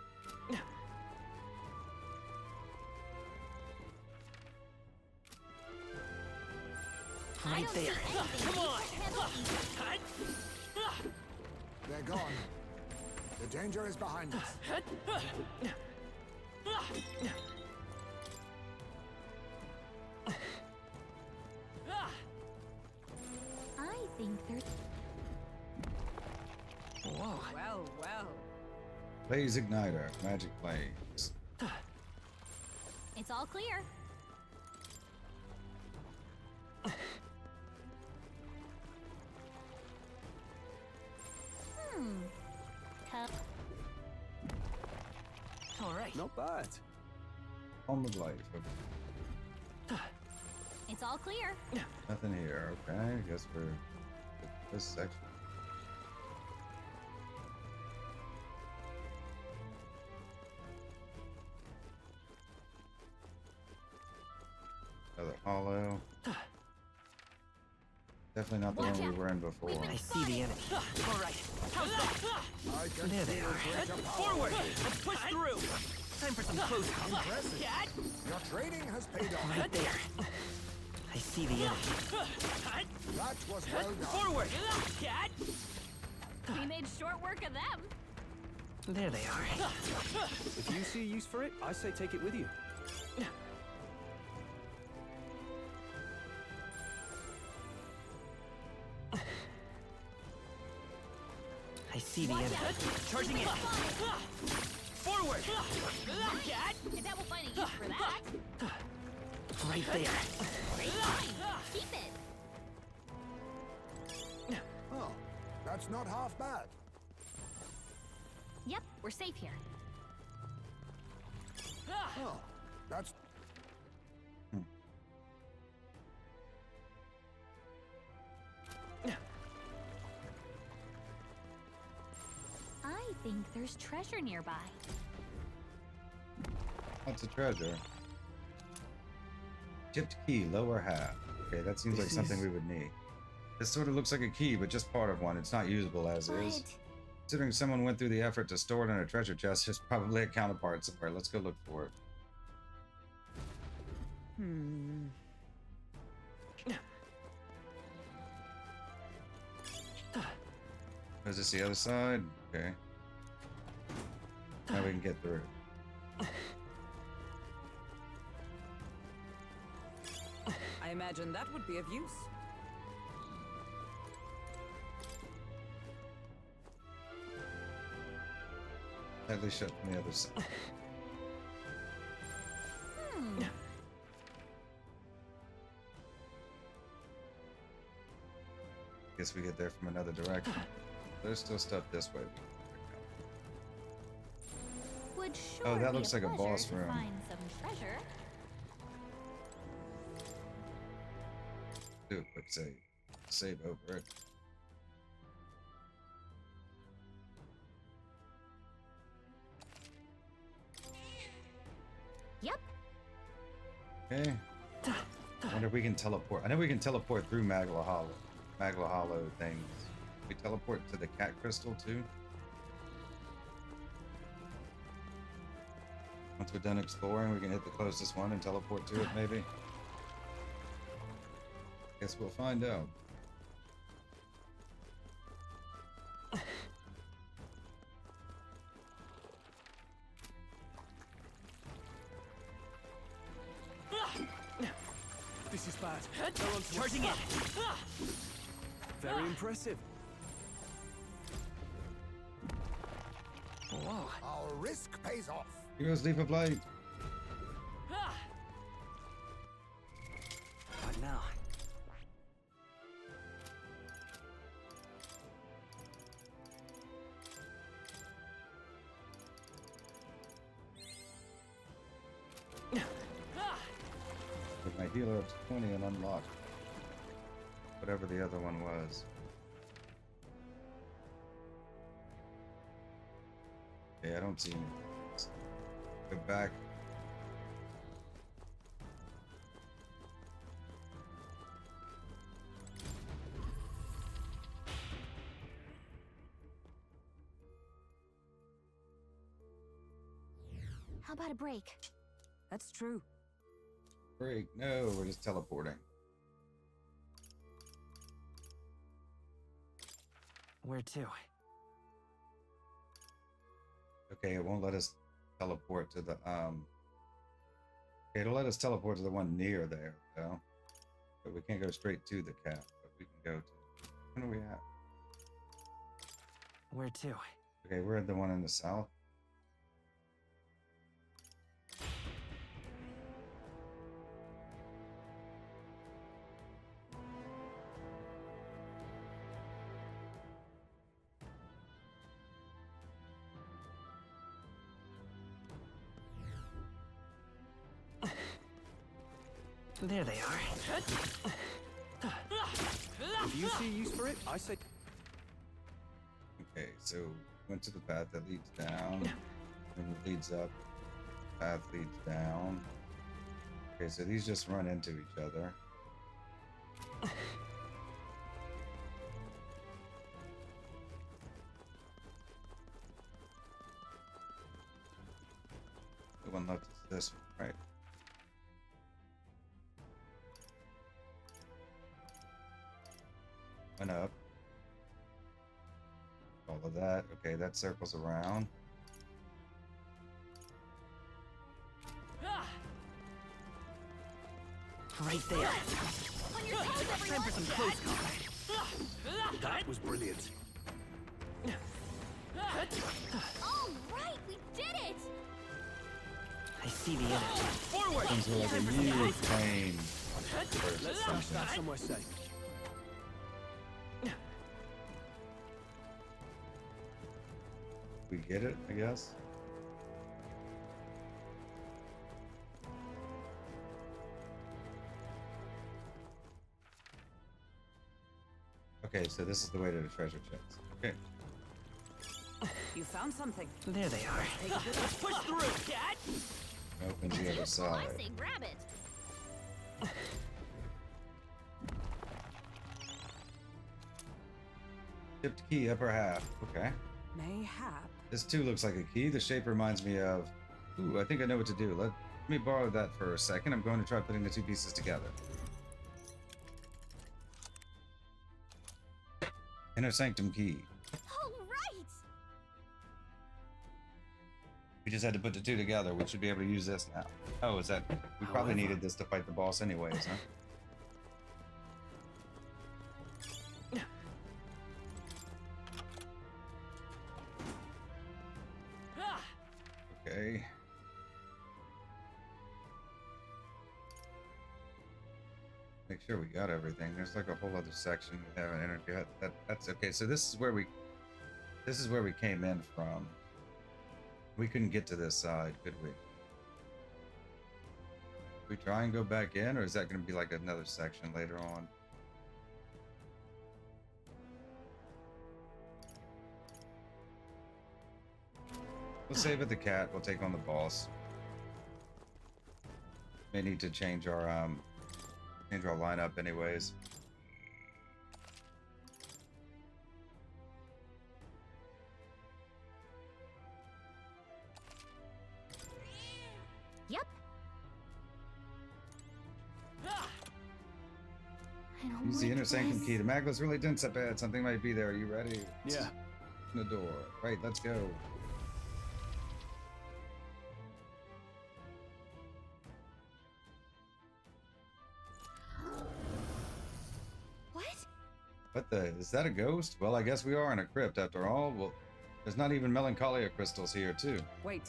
Right there. Come on! They're gone. The danger is behind us. I think there's. Whoa. Well, well. Blaze Igniter, Magic Blaze. It's all clear. Cup. Not bad. Home of life. Okay. It's all clear. Nothing here. Okay, I guess we're at this section. Another hollow. Definitely not the one we were in before. I see the enemy. All right. How's that? There they are. Forward. Let's push through. Time for some close. Impressive. Your training has paid off. Right there. I see the enemy. That was well done. Forward. We made short work of them. There they are. If you see use for it, I say take it with you. I see the enemy. Charging in. Forward. And that will find a use for that. Right there. Great line. Keep it. Oh, that's not half bad. Yep, we're safe here. Oh, that's... I think there's treasure nearby. What's a treasure? Chipped key, lower half. Okay, that seems like something we would need. This sort of looks like a key, but just part of one. It's not usable as is. Considering someone went through the effort to store it in a treasure chest, there's probably a counterpart somewhere. Let's go look for it. Is this the other side? Okay. Now we can get through. I imagine that would be of use. Tightly shut from the other side. Guess we get there from another direction. There's still stuff this way. Would sure Oh, that be looks like a pleasure boss to room. Find some treasure. Do a quick save. Save over it. Yep. Okay. I wonder if we can teleport. I know we can teleport through Magla Hollow things. We teleport to the cat crystal too. Once we're done exploring, we can hit the closest one and teleport to it, maybe. Guess we'll find out. This is bad. Charging in. Very impressive. Whoa. Our risk pays off. Heroes leap of light. What now? With my healer up to 20 and unlock whatever the other one was. Okay, I don't see anything. Let's go back. How about a break? That's true. Break. No, we're just teleporting. Where to? Okay, it won't let us teleport to the okay, it'll let us teleport to the one near there, though. But we can't go straight to the cap, but we can go to where are we at? Where to? Okay, we're at the one in the south. There they are. If you see use for it, I say. Okay, so went to the path that leads down, and it leads up. Path leads down. Okay, so these just run into each other. The one left is this one, right? Went up. All of that. Okay, that circles around. Right there. On your toes, Time everyone! for some close combat. That was brilliant. All right, we did it! I see the enemy. Forward! Comes with like a huge pain. Let's stash that somewhere safe. We get it, I guess. Okay, so this is the way to the treasure chest. Okay. You found something. There they are. Let's push through, cat! Open the other I side. say grab it. Chipped key, upper half. Okay. Mayhap. This too looks like a key. The shape reminds me of... Ooh, I think I know what to do. Let me borrow that for a second. I'm going to try putting the two pieces together. Inner Sanctum key. All right! We just had to put the two together. We should be able to use this now. Oh, is that... We probably However- needed this to fight the boss anyways, huh? Okay. Make sure we got everything. There's like a whole other section we haven't entered yet. That's okay. So this is where we came in from. We couldn't get to this side, could we? We try and go back in, or is that going to be like another section later on? We'll save it the cat. We'll take on the boss. May need to change our lineup anyways. Yep. I don't Use the like inner sanctum this. key. The maglet's really dense up ahead. Something might be there. Are you ready? Yeah. Open the door. Right, let's go. What? What the? Is that a ghost? Well, I guess we are in a crypt after all. Well, there's not even melancholia crystals here, too. Wait.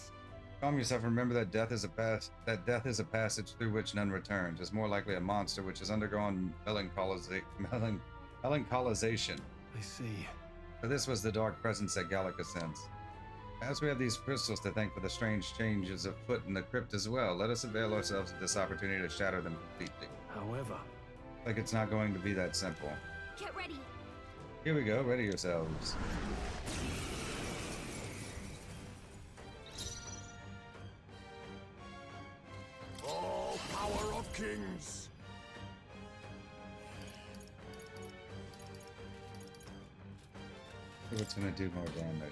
Calm yourself and remember that death is a passage through which none returns. It's more likely a monster which has undergone melancholization. I see. So this was the dark presence that Gallica sensed. As we have these crystals to thank for the strange changes afoot in the crypt as well, let us avail ourselves of this opportunity to shatter them completely. However, Like it's not going to be that simple. Get ready. Here we go, ready yourselves. Oh, power of kings! See what's gonna do more damage.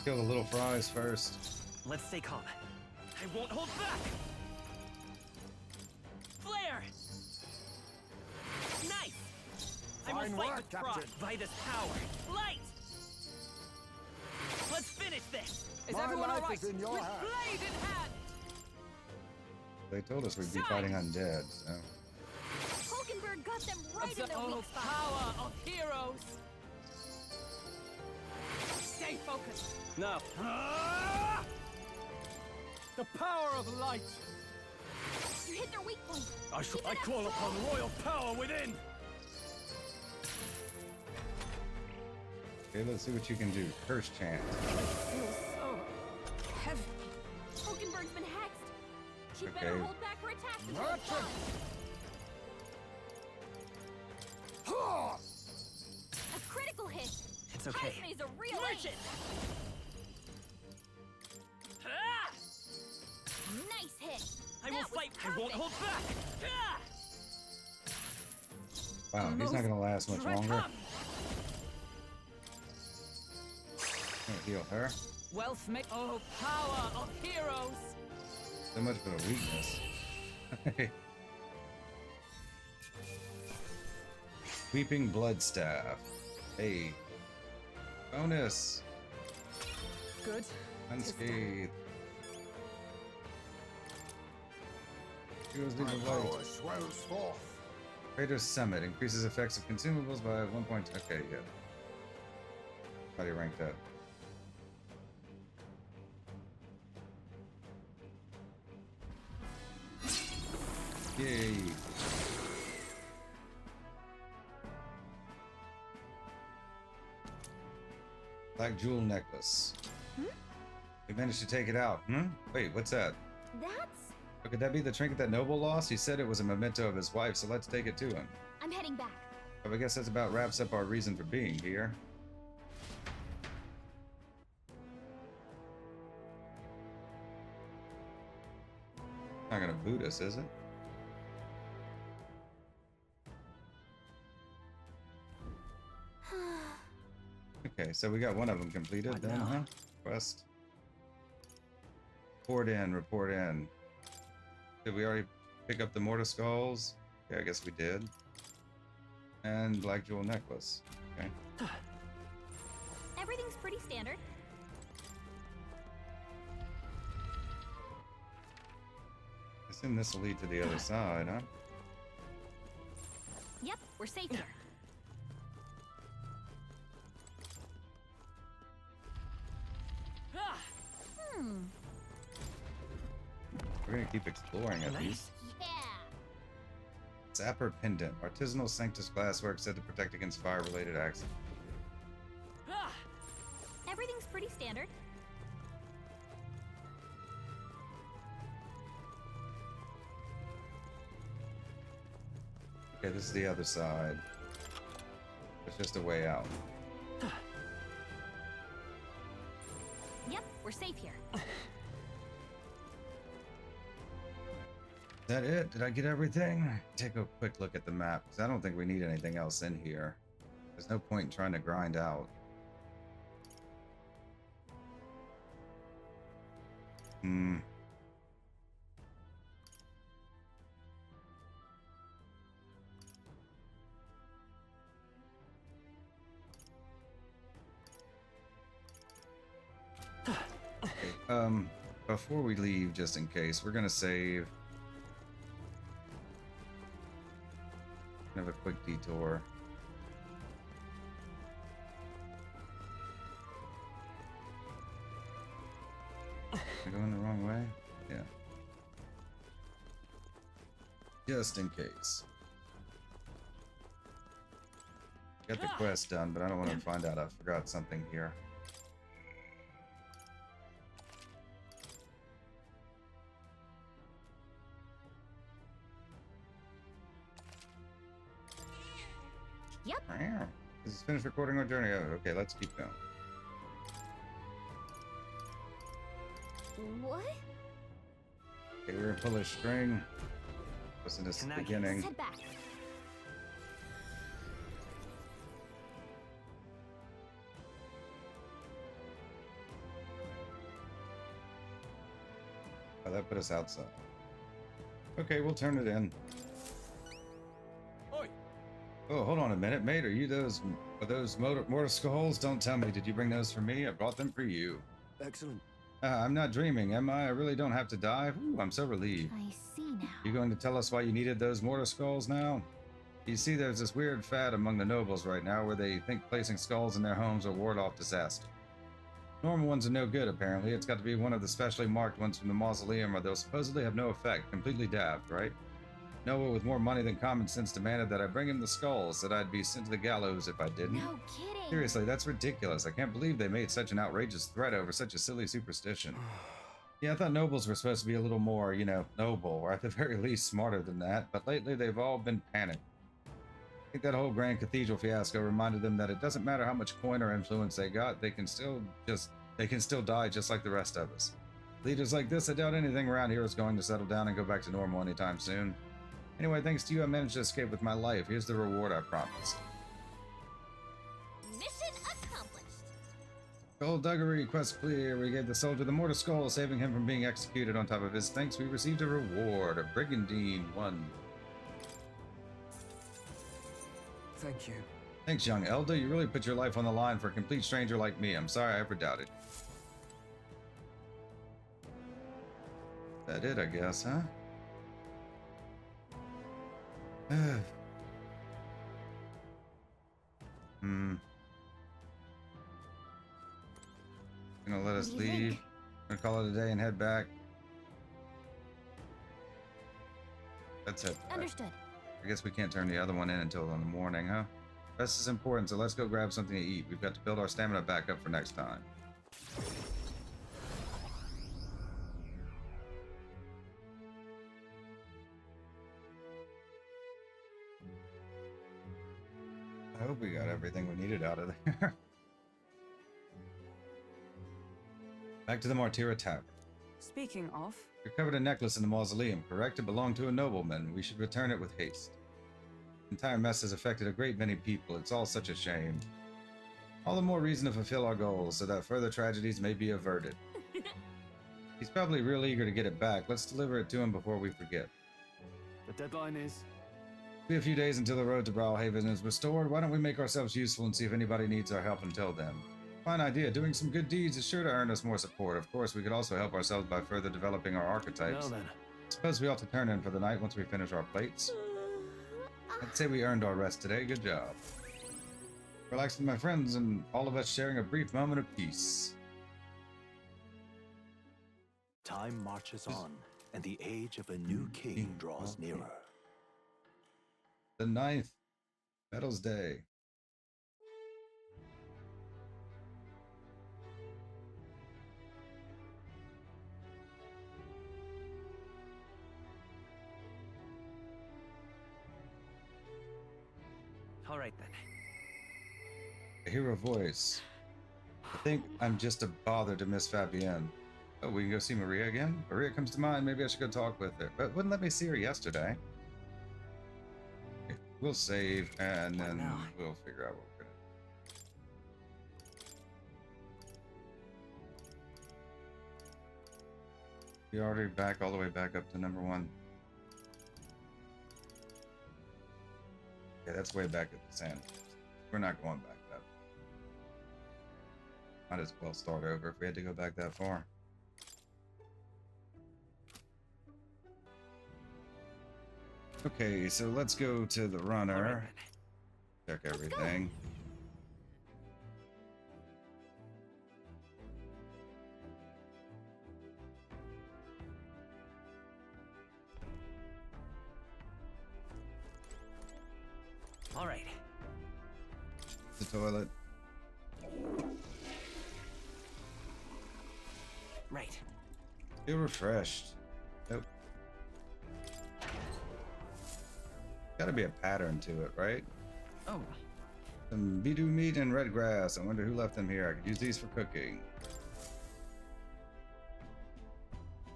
Kill the little fries first. Let's stay calm. I won't hold back. Flare! Nice! I Fine will fight work, with pride Captain. by this power. Light! Let's finish this! Is My everyone life alright? is in your With hands. blade in hand! They told us we'd be fighting undead, so. Hulkenberg got them right in their Oh, weak spot. power of heroes! Stay focused. now. The power of light. You hit their weak point. I call upon royal power within. Okay, let's see what you can do. Curse chant. Feels so heavy. Hulkenberg's been hexed. She'd better Okay. hold back her attacks until it's done. A critical hit. It's okay. Heismay's a real March ace. it! Ah! Nice hit. I will That was fight. I won't perfect. hold back. Ah! Wow, he's not gonna last much Direct longer. hum. Gonna heal her. Wealth make. Oh, power of heroes! So much of a weakness. Weeping Bloodstaff. Hey. Bonus. Good. Unscathed. Heroes leave My the power light. swells forth. Kratos Summit increases effects of consumables by 1 point. Okay, yeah. Already ranked up. Yay. Black jewel necklace. We managed to take it out. Wait, what's that? That's... Oh, could that be the trinket that Noble lost? He said it was a memento of his wife, so let's take it to him. I'm heading back. But I guess that's about wraps up our reason for being here. Not gonna boot us, is it? Okay, so we got one of them completed What then, now? huh? Quest. Report in. Did we already pick up the mortar skulls? Yeah, I guess we did. And black jewel necklace. Okay. Everything's pretty standard. I assume this will lead to the other side, huh? Yep, we're safe here. Ah! We're gonna keep exploring at least. Yeah. Zapper pendant. Artisanal Sanctus glasswork said to protect against fire-related accidents. Ah! Everything's pretty standard. Okay, this is the other side. It's just a way out. Yep, we're safe here. Is that it? Did I get everything? Take a quick look at the map, because I don't think we need anything else in here. There's no point in trying to grind out. Okay, before we leave, just in case, we're gonna save. Have a quick detour. Am I going the wrong way? Yeah. Just in case. Got the quest done, but I don't want to find out I forgot something here. Yep. This is finished recording our journey. Oh, okay, let's keep going. What? Okay, we're gonna pull a string. Listen to the beginning. Let's head back. Oh, that put us outside. Okay, we'll turn it in. Oi! Oh, hold on a minute, mate. Are those mortar skulls? Don't tell me. Did you bring those for me? I brought them for you. Excellent. I'm not dreaming, am I? I really don't have to die. Ooh, I'm so relieved. I see now. You going to tell us why you needed those mortar skulls now? You see, there's this weird fad among the nobles right now where they think placing skulls in their homes will ward off disaster. Normal ones are no good, apparently. It's got to be one of the specially marked ones from the Mausoleum, or they'll supposedly have no effect. Completely daft, right? Noah, with more money than common sense, demanded that I bring him the skulls, that I'd be sent to the gallows if I didn't. No kidding. Seriously, that's ridiculous. I can't believe they made such an outrageous threat over such a silly superstition. Yeah, I thought nobles were supposed to be a little more, you know, noble, or at the very least smarter than that, but lately they've all been panicked. I think that whole Grand Cathedral fiasco reminded them that it doesn't matter how much coin or influence they got, they can still die just like the rest of us. Leaders like this, I doubt anything around here is going to settle down and go back to normal anytime soon. Anyway, thanks to you, I managed to escape with my life. Here's the reward I promised. Mission accomplished. Skullduggery, quest clear. We gave the soldier the mortar skull, saving him from being executed. On top of his thanks, we received a reward, a Brigandine 1. Thank you. Thanks, young elder. You really put your life on the line for a complete stranger like me. I'm sorry I ever doubted. That it, I guess, huh? Gonna let us leave. Gonna call it a day and head back. That's it. Understood. I guess we can't turn the other one in until in the morning, huh? Rest is important, so let's go grab something to eat. We've got to build our stamina back up for next time. I hope we got everything we needed out of there. Back to the Martira Tavern. Speaking of, You recovered a necklace in the Mausoleum, correct? It belonged to a nobleman. We should return it with haste. The entire mess has affected a great many people. It's all such a shame. All the more reason to fulfill our goals, so that further tragedies may be averted. He's probably real eager to get it back. Let's deliver it to him before we forget. The deadline is... It'll be a few days until the road to Brawlhaven is restored. Why don't we make ourselves useful and see if anybody needs our help until then? Fine idea. Doing some good deeds is sure to earn us more support. Of course, we could also help ourselves by further developing our archetypes. Now then. Suppose we ought to turn in for the night once we finish our plates. I'd say we earned our rest today. Good job. Relax with my friends and all of us sharing a brief moment of peace. Time marches on, and the age of a new king draws nearer. The 9th, Medals Day. All right then. I hear a voice. I think I'm just a bother to Miss Fabienne. Oh, we can go see Maria again? Maria comes to mind. Maybe I should go talk with her. But wouldn't let me see her yesterday. Okay, we'll save and then we'll figure out what we're gonna do. We already back all the way back up to number 1. Yeah, that's way back at the sand. We're not going back that far. Might as well start over if we had to go back that far. Okay, so let's go to the runner. Check everything. All right. The toilet. Right. Feel refreshed. Nope. Gotta be a pattern to it, right? Oh. Some Bidou meat and red grass. I wonder who left them here. I could use these for cooking.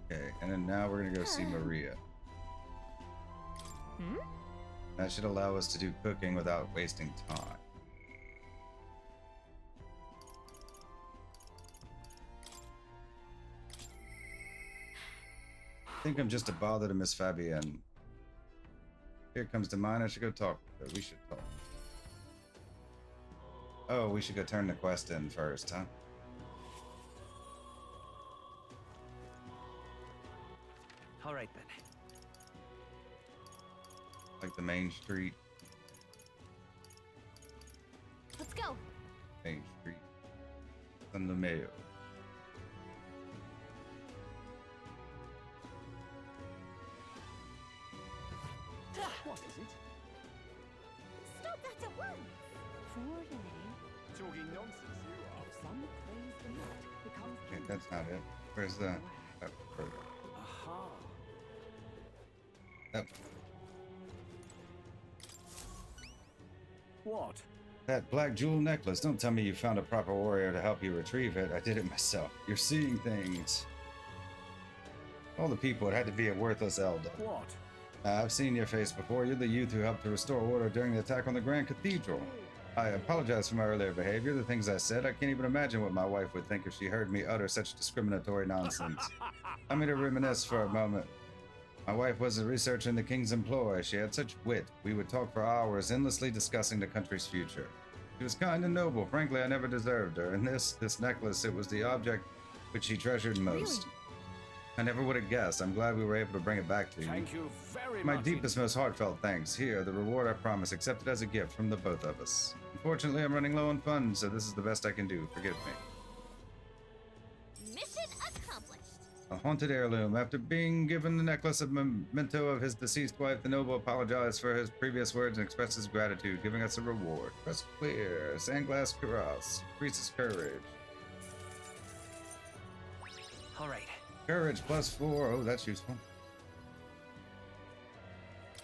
Okay, and then now we're gonna go see Maria. That should allow us to do cooking without wasting time. I think I'm just a bother to Miss Fabienne. Here comes to mind. I should go talk with her. We should talk. Oh, we should go turn the quest in first, huh? All right then. Like the main street. Let's go. Main Street. San Lumeo. What is it? Stop that at once. Talking nonsense, you are. If some praise the night becomes Okay, that's not it. Where's the... Aha. What? That black jewel necklace. Don't tell me you found a proper warrior to help you retrieve it. I did it myself. You're seeing things. All the people, it had to be a worthless elder. What? I've seen your face before. You're the youth who helped to restore order during the attack on the Grand Cathedral. I apologize for my earlier behavior, the things I said. I can't even imagine what my wife would think if she heard me utter such discriminatory nonsense. I'm going to reminisce for a moment. My wife was a researcher in the King's employ. She had such wit. We would talk for hours, endlessly discussing the country's future. She was kind and noble. Frankly, I never deserved her. And this necklace, it was the object which she treasured most. Really? I never would have guessed. I'm glad we were able to bring it back to you. Thank you very My much. deepest, most heartfelt thanks. Here, the reward I promise, accepted as a gift from the both of us. Unfortunately, I'm running low on funds, so this is the best I can do. Forgive me. Mission accomplished. A haunted heirloom. After being given the necklace of memento of his deceased wife, the noble apologized for his previous words and expressed his gratitude, giving us a reward. Press clear. Sandglass cuirass. Increases courage. All right. Courage +4. Oh, that's useful.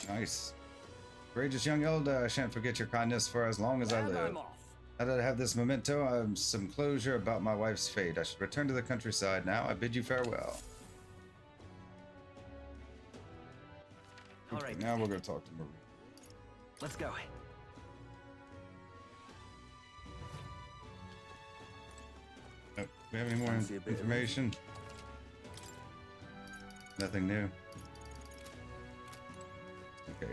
Nice. Courageous young elder, I shan't forget your kindness for as long as I live. I'm off. Now that I have this memento, I have some closure about my wife's fate. I should return to the countryside now. I bid you farewell. All right. Now we're going to talk to Marie. Let's go. Oh, do we have any more information? Nothing new. Okay.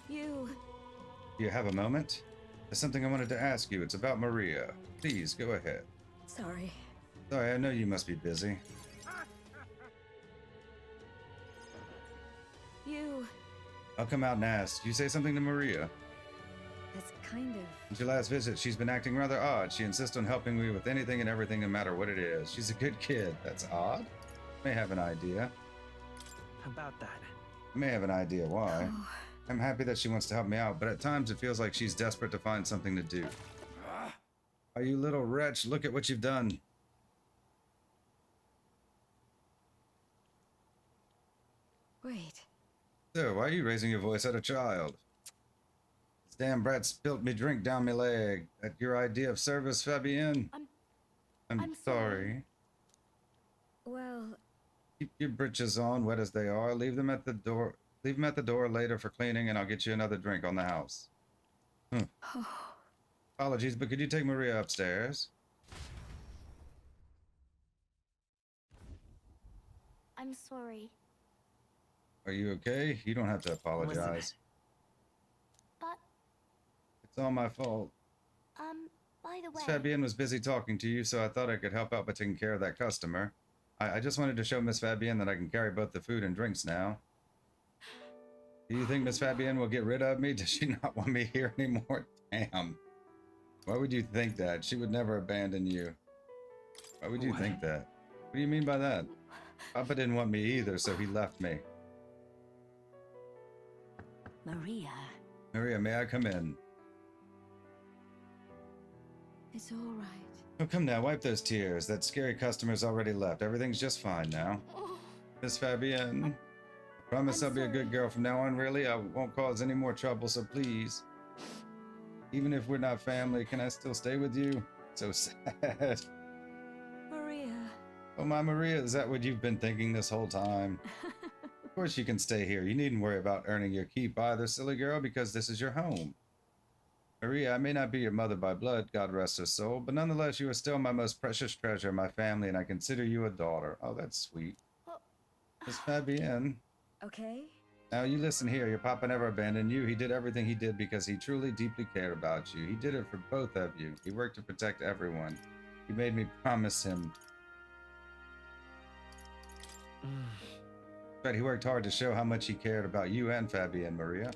You have a moment? There's something I wanted to ask you. It's about Maria. Please, go ahead. Sorry. Sorry, I know you must be busy. I'll come out and ask. You say something to Maria? That's kind of... Since your last visit, she's been acting rather odd. She insists on helping me with anything and everything, no matter what it is. She's a good kid. That's odd. May have an idea. About that. I may have an idea why. Oh. I'm happy that she wants to help me out, but at times it feels like she's desperate to find something to do. Oh, you little wretch, look at what you've done. Wait. So, why are you raising your voice at a child? This damn brat spilt me drink down my leg. At your idea of service, Fabienne? I'm sorry. Well... Keep your britches on, wet as they are. Leave them at the door. Leave them at the door later for cleaning, and I'll get you another drink on the house. Apologies, but could you take Maria upstairs? I'm sorry. Are you okay? You don't have to apologize. Listen. But... It's all my fault. By the way... Fabienne was busy talking to you, so I thought I could help out by taking care of that customer. I just wanted to show Miss Fabienne that I can carry both the food and drinks now. Do you think Miss Fabienne will get rid of me? Does she not want me here anymore? Damn. Why would you think that? She would never abandon you. Why would you think that? What do you mean by that? Papa didn't want me either, so he left me. Maria. Maria, may I come in? It's all right. Oh, come now, wipe those tears. That scary customer's already left. Everything's just fine now. Miss Fabienne, I promise I'll be a good girl from now on, really. I won't cause any more trouble, so please. Even if we're not family, can I still stay with you? So sad. Maria. Oh, my Maria, is that what you've been thinking this whole time? Of course you can stay here. You needn't worry about earning your keep either, silly girl, because this is your home. Maria, I may not be your mother by blood, God rest her soul, but nonetheless, you are still my most precious treasure, my family, and I consider you a daughter. Oh, that's sweet. Miss Fabienne. Okay. Now, you listen here. Your papa never abandoned you. He did everything he did because he truly, deeply cared about you. He did it for both of you. He worked to protect everyone. He made me promise him. But he worked hard to show how much he cared about you and Fabienne, Maria.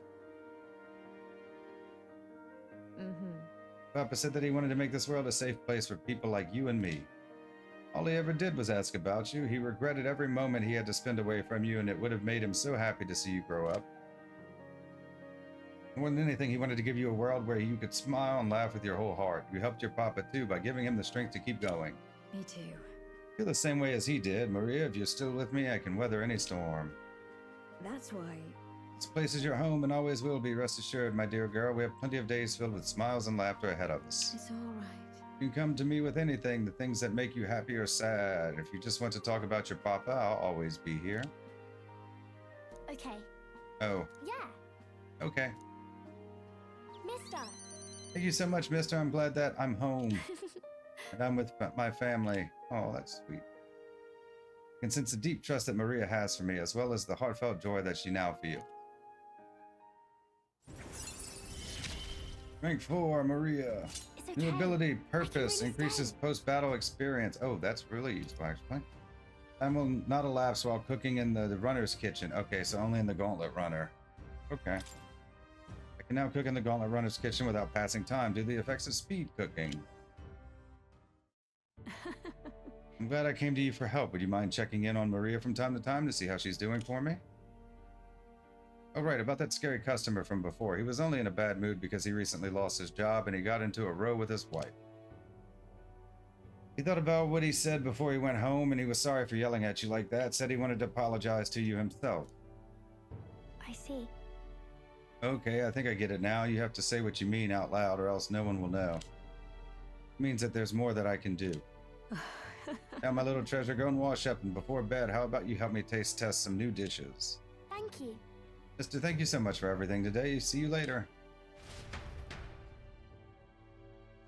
Papa said that he wanted to make this world a safe place for people like you and me. All he ever did was ask about you. He regretted every moment he had to spend away from you, and it would have made him so happy to see you grow up. More than anything, he wanted to give you a world where you could smile and laugh with your whole heart. You helped your papa too by giving him the strength to keep going. Me too. feel the same way as he did. Maria, if you're still with me, I can weather any storm. That's why. This place is your home and always will be, rest assured, my dear girl. We have plenty of days filled with smiles and laughter ahead of us. It's all right. You can come to me with anything, the things that make you happy or sad. If you just want to talk about your papa, I'll always be here. Okay. Oh, Yeah. okay. Mister. Thank you so much, mister. I'm glad that I'm home. And I'm with my family. Oh, that's sweet. I can sense the deep trust that Maria has for me, as well as the heartfelt joy that she now feels. Rank 4, Maria. New ability, Purpose, increases post-battle experience. Oh, that's really useful, actually. Time will not elapse while cooking in the runner's kitchen. Okay, so only in the Gauntlet Runner. Okay. I can now cook in the Gauntlet Runner's kitchen without passing time due to the effects of speed cooking. I'm glad I came to you for help. Would you mind checking in on Maria from time to time to see how she's doing for me? Oh, right, about that scary customer from before. He was only in a bad mood because he recently lost his job and he got into a row with his wife. He thought about what he said before he went home and he was sorry for yelling at you like that, said he wanted to apologize to you himself. I see. Okay, I think I get it now. You have to say what you mean out loud or else no one will know. It means that there's more that I can do. Now, my little treasure, go and wash up, and before bed, how about you help me taste test some new dishes? Thank you. Mister, thank you so much for everything today. See you later.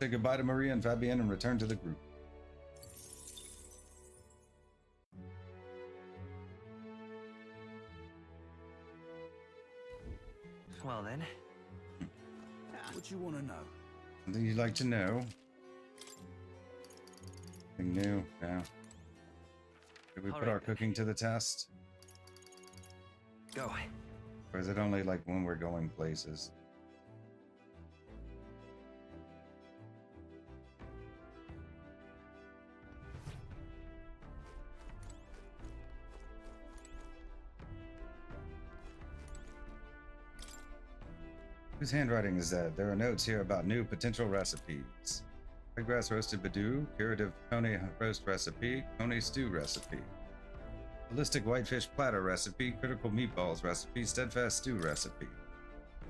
Say goodbye to Maria and Fabienne and return to the group. Well then. What you want to know? Something you'd like to know? Anything new? No. Did we put our cooking to the test? Go. Or is it only like when we're going places? Whose handwriting is that? There are notes here about new potential recipes. Redgrass roasted badoo, curative coney roast recipe, coney stew recipe. Holistic whitefish platter recipe, critical meatballs recipe, steadfast stew recipe.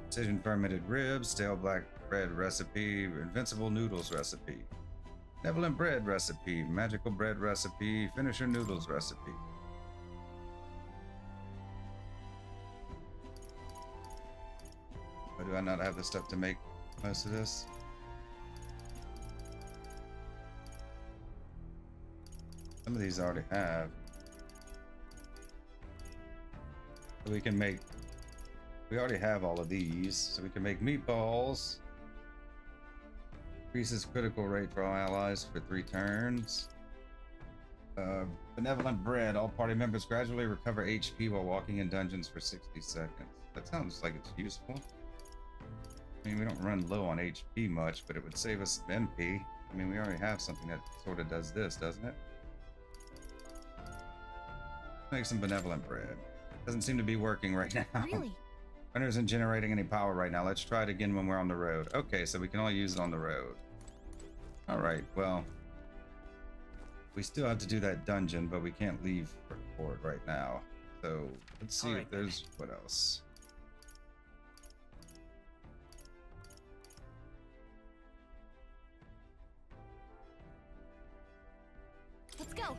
Precision fermented ribs, stale black bread recipe, invincible noodles recipe. Benevolent bread recipe, magical bread recipe, finisher noodles recipe. Why do I not have the stuff to make most of this? Some of these I already have. So we can make, we already have all of these, so we can make meatballs. Increases critical rate for all allies for 3 turns. Benevolent bread, all party members gradually recover HP while walking in dungeons for 60 seconds. That sounds like it's useful. I mean, we don't run low on HP much, but it would save us some MP. I mean, we already have something that sort of does this, doesn't it? Make some benevolent bread. Doesn't seem to be working right now. Really? Runner isn't generating any power right now. Let's try it again when we're on the road. Okay, so we can only use it on the road. All right, well, we still have to do that dungeon, but we can't leave for it right now. So let's see if there's what else. Let's go.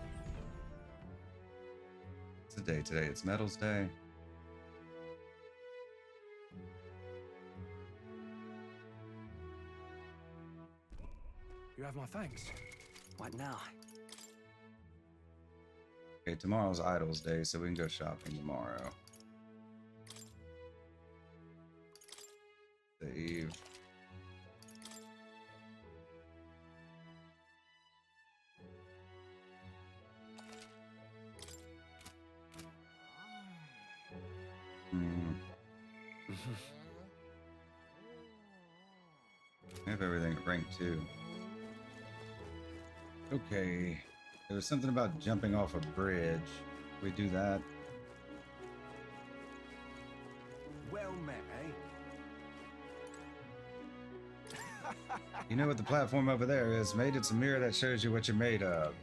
It's the day today. It's Metals Day. You have my thanks. What now? Okay, tomorrow's Idols Day, so we can go shopping tomorrow. Save. I have everything at rank 2. Okay. There was something about jumping off a bridge. We do that. Well met, eh? You know what the platform over there is, mate? It's a mirror that shows you what you're made of.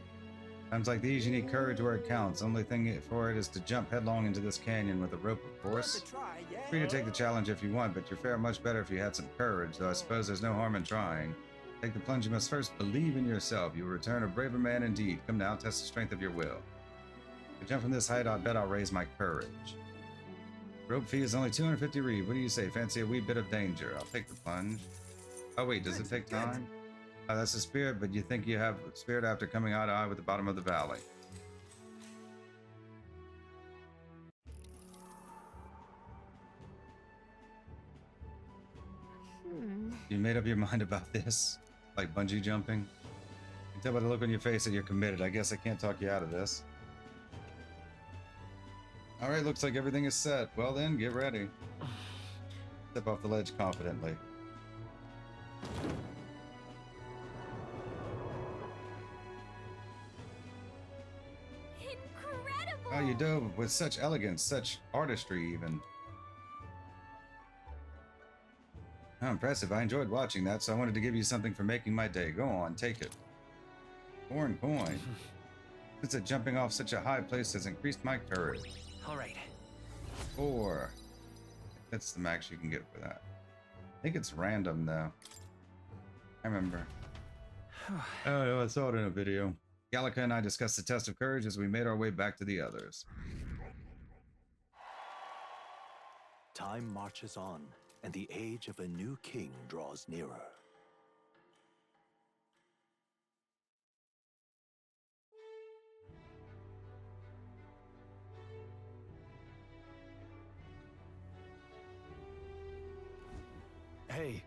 Times like these, you need courage where it counts. Only thing for it is to jump headlong into this canyon with a rope, of course. Free to take the challenge if you want, but you'd fare much better if you had some courage, though I suppose there's no harm in trying. Take the plunge, you must first believe in yourself. You will return a braver man indeed. Come now, test the strength of your will. If you jump from this height, I bet I'll raise my courage. Rope fee is only 250 reed. What do you say? Fancy a wee bit of danger? I'll take the plunge. Oh wait, does it take time? Oh, that's a spirit, but you think you have spirit after coming eye to eye with the bottom of the valley. You made up your mind about this? Like bungee jumping? You can tell by the look on your face that you're committed. I guess I can't talk you out of this. Alright, looks like everything is set. Well then, get ready. Step off the ledge confidently. Incredible! Oh, you dove with such elegance, such artistry even. How impressive. I enjoyed watching that, so I wanted to give you something for making my day. Go on, take it. Foreign coin. Since that jumping off such a high place has increased my courage. All right. 4. That's the max you can get for that. I think it's random though. I remember. Oh no, I saw it in a video. Gallica and I discussed the test of courage as we made our way back to the others. Time marches on, and the age of a new king draws nearer. Hey.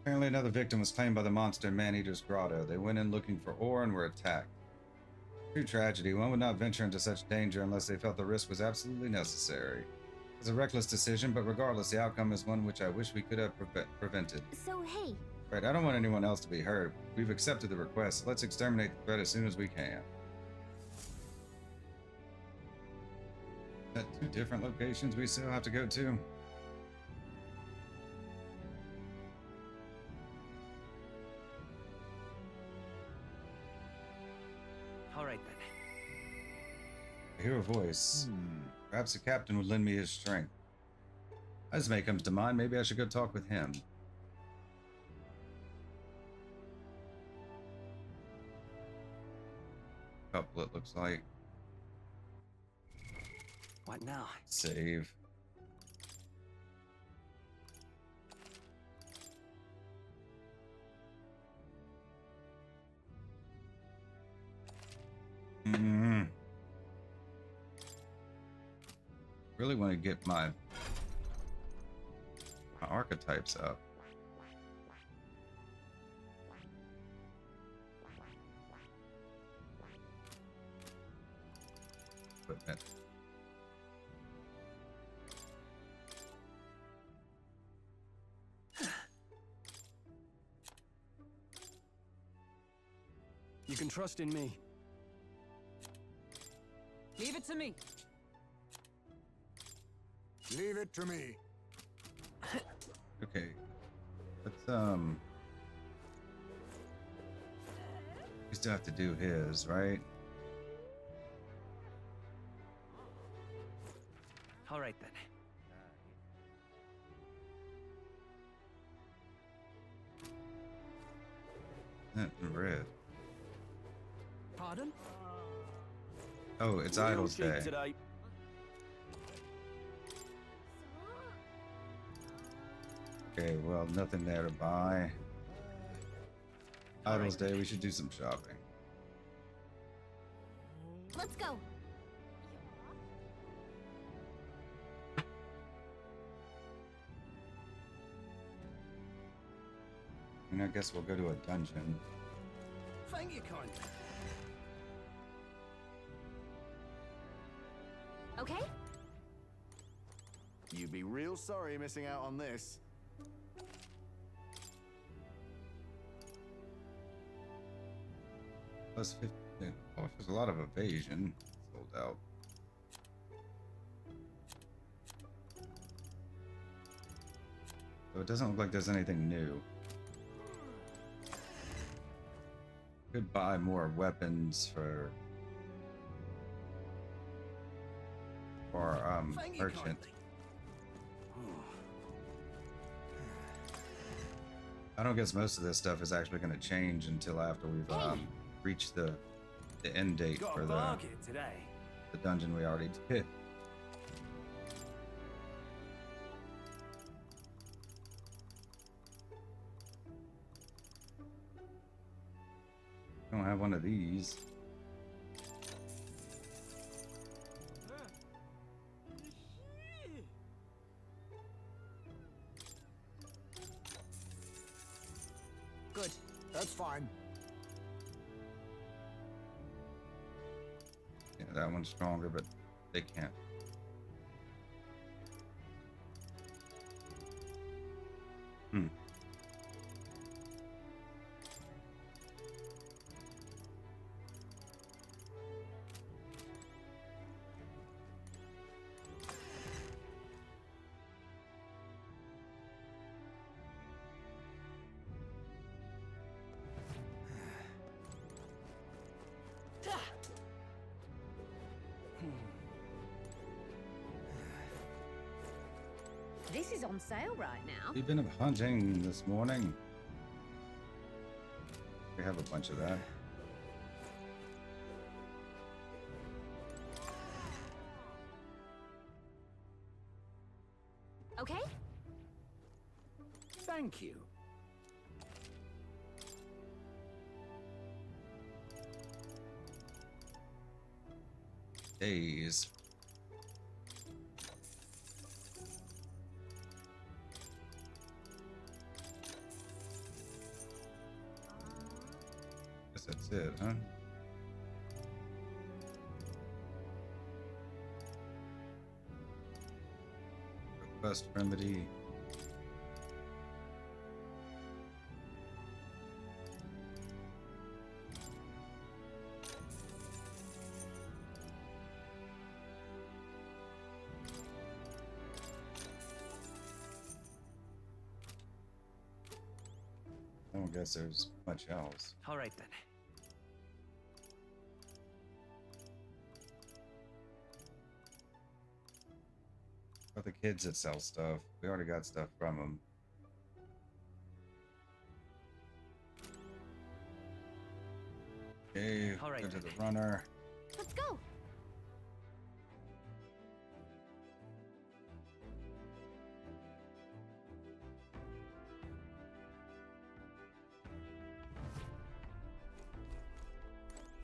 Apparently another victim was claimed by the monster in Man-Eater's Grotto. They went in looking for ore and were attacked. True tragedy. One would not venture into such danger unless they felt the risk was absolutely necessary. It was a reckless decision, but regardless, the outcome is one which I wish we could have prevented. So, hey. Right, I don't want anyone else to be hurt. We've accepted the request. Let's exterminate the threat as soon as we can. Is that 2 different locations we still have to go to? All right then. I hear a voice. Perhaps the captain would lend me his strength. Heismay comes to mind. Maybe I should go talk with him. Couple, it looks like. What now? Save. Really want to get my archetypes up. Equipment. You can trust in me. Leave it to me. Leave it to me. Okay. Let's we still have to do his, right? All right then. That in red. Pardon? Oh, it's Idlesday. Today. Okay, well, nothing there to buy. Idlesday, we should do some shopping. Let's go. And I guess we'll go to a dungeon. Thank you, kind. Okay? You'd be real sorry missing out on this. Plus 50. Oh, there's a lot of evasion. Sold out. So it doesn't look like there's anything new. Could buy more weapons for or merchant. I don't guess most of this stuff is actually going to change until after we've reached the end date for the dungeon we already did. I don't have one of these. Good. That's fine. Yeah, that one's stronger, but they can't. Hmm. This is on sale right now. We've been hunting this morning. We have a bunch of that. Okay? Thank you. Days. Guess that's it, huh? Request remedy. I don't guess there's much else. All right then. But the kids that sell stuff, we already got stuff from them. Okay, All right, go to the then. runner. Let's go.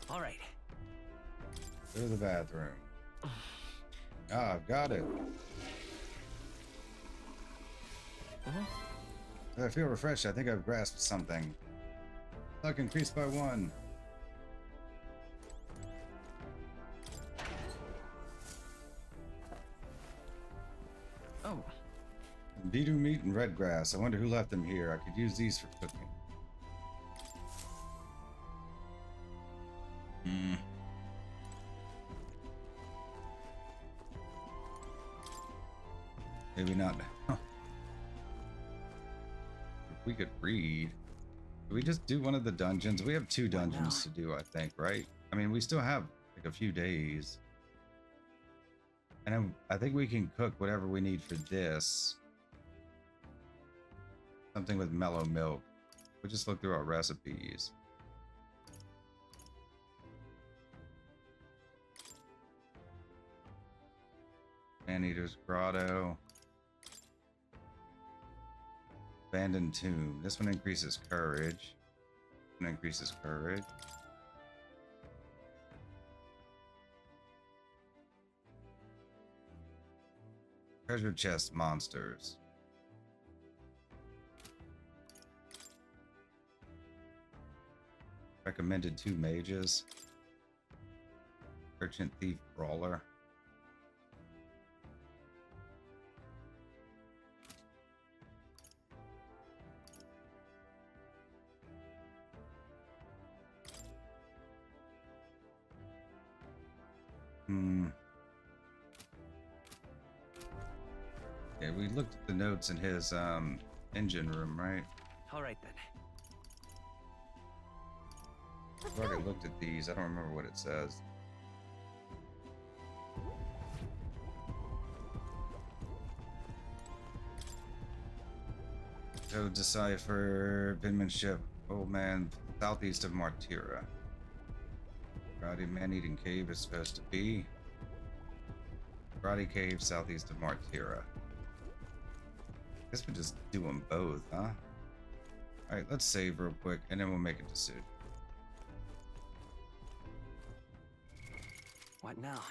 All right. Go to the bathroom. Ah, I've got it. I feel refreshed. I think I've grasped something. Luck increased by 1. Oh. Beetle meat and red grass. I wonder who left them here. I could use these for cooking. Maybe not. If we could read. Did we just do one of the dungeons? We have 2 dungeons to do, I think, right? I mean, we still have like a few days. And I think we can cook whatever we need for this. Something with mellow milk. We'll just look through our recipes. Maneater's Grotto. Abandoned Tomb. This one increases courage. This one increases courage. Treasure chest monsters. Recommended 2 mages. Merchant Thief Brawler. Yeah, we looked at the notes in his engine room, right? All right then. I've already looked at these. I don't remember what it says. Go decipher penmanship. Old man, southeast of Martira. Karate man-eating cave is supposed to be. Karate cave southeast of Martira. Guess we just do them both, huh? Alright, let's save real quick and then we'll make a decision. What now?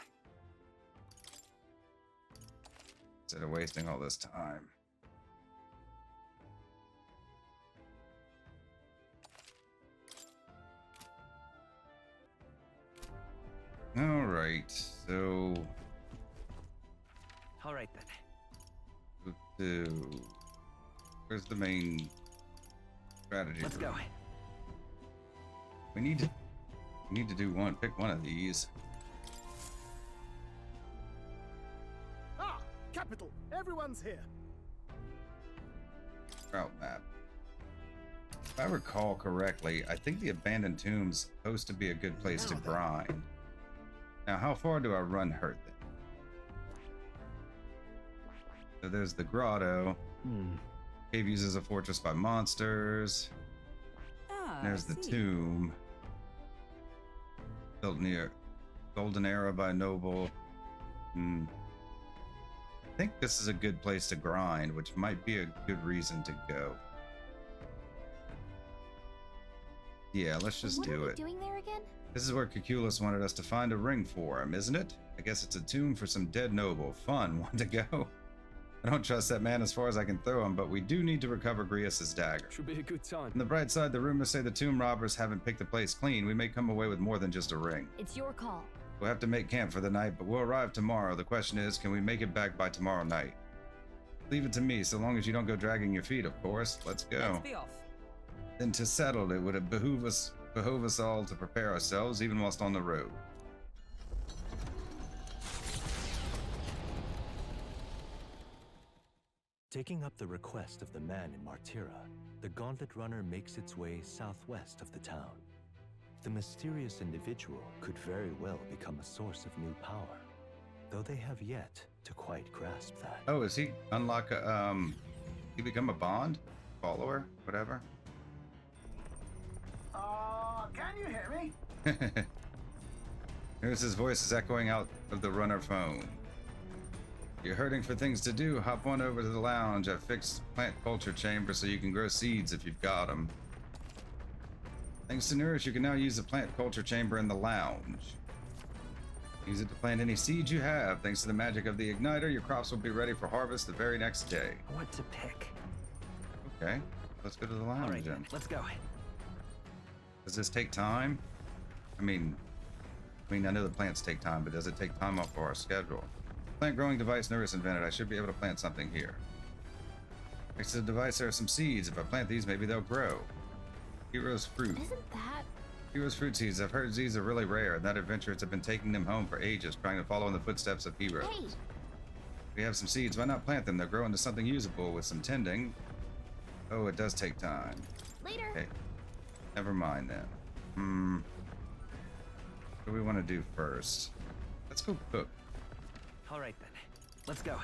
Instead of wasting all this time. Alright, so Alright then. Where's the main strategy? Let's go. We need to do one. Pick one of these. Ah, capital. Everyone's here. Route map. If I recall correctly, I think the abandoned tomb's supposed to be a good place to grind. Now, how far do I run her then? So there's the grotto. Cave used as a fortress by monsters. There's the tomb. Built near Golden Era by Noble. I think this is a good place to grind, which might be a good reason to go. Yeah, let's just do it. What are we doing there again? This is where Cuculus wanted us to find a ring for him, isn't it? I guess it's a tomb for some dead noble. Fun. Want to go? I don't trust that man as far as I can throw him, but we do need to recover Grius's dagger. Should be a good time. On the bright side, the rumors say the tomb robbers haven't picked the place clean. We may come away with more than just a ring. It's your call. We'll have to make camp for the night, but we'll arrive tomorrow. The question is, can we make it back by tomorrow night? Leave it to me, so long as you don't go dragging your feet, of course. Let's go. Let's be off. Then to settle, it would behoove us all to prepare ourselves, even whilst on the road. Taking up the request of the man in Martira, the Gauntlet Runner makes its way southwest of the town. The mysterious individual could very well become a source of new power, though they have yet to quite grasp that. Oh, is he unlock a, he become a bond? Follower? Whatever? Can you hear me? Here's his voice is echoing out of the runner phone. You're hurting for things to do, hop on over to the lounge. I've fixed plant culture chamber so you can grow seeds if you've got them. Thanks to Neuras, you can now use the plant culture chamber in the lounge. Use it to plant any seeds you have. Thanks to the magic of the igniter, your crops will be ready for harvest the very next day. What to pick? Okay, let's go to the lounge Alright then. then, let's go. Does this take time? I mean, I know the plants take time, but does it take time off of our schedule? Plant growing device Neuras invented. I should be able to plant something here. Next to the device, there are some seeds. If I plant these, maybe they'll grow. Hero's fruit. Isn't that? Hero's fruit seeds. I've heard these are really rare, and that adventurers have been taking them home for ages, trying to follow in the footsteps of heroes. Hey. We have some seeds. Why not plant them? They'll grow into something usable with some tending. Oh, it does take time. Later. Okay. Never mind then. What do we want to do first? Let's go cook. Alright then, let's go.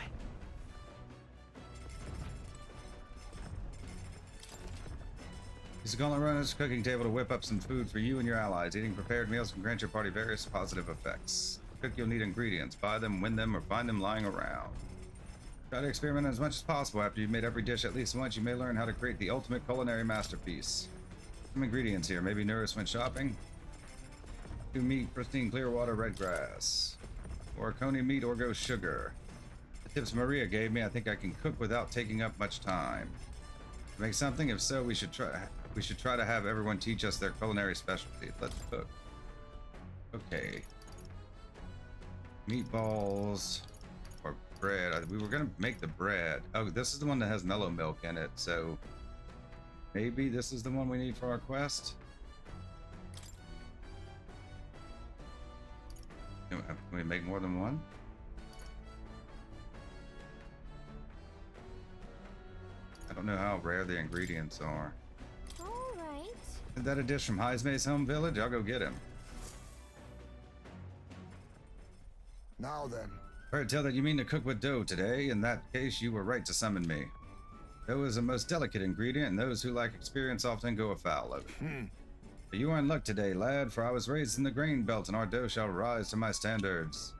Use the Gauntlet Runner's cooking table to whip up some food for you and your allies. Eating prepared meals can grant your party various positive effects. To cook, you'll need ingredients. Buy them, win them, or find them lying around. Try to experiment as much as possible. After you've made every dish at least once, you may learn how to create the ultimate culinary masterpiece. Some ingredients here. Maybe Neuras went shopping. 2 meat, pristine clear water, red grass. Or coney meat, or go sugar. The tips Maria gave me, I think I can cook without taking up much time. To make something? If so, we should try to have everyone teach us their culinary specialty. Let's cook. Okay. Meatballs or bread. We were gonna make the bread. Oh, this is the one that has mellow milk in it, so maybe this is the one we need for our quest. Can we make more than one? I don't know how rare the ingredients are. All right. Is that a dish from Heismay's home village? I'll go get him. Now then. Heard tell that you mean to cook with dough today. In that case, you were right to summon me. Dough is a most delicate ingredient, and those who lack experience often go afoul of it. But you are in luck today, lad, for I was raised in the grain belt, and our dough shall rise to my standards.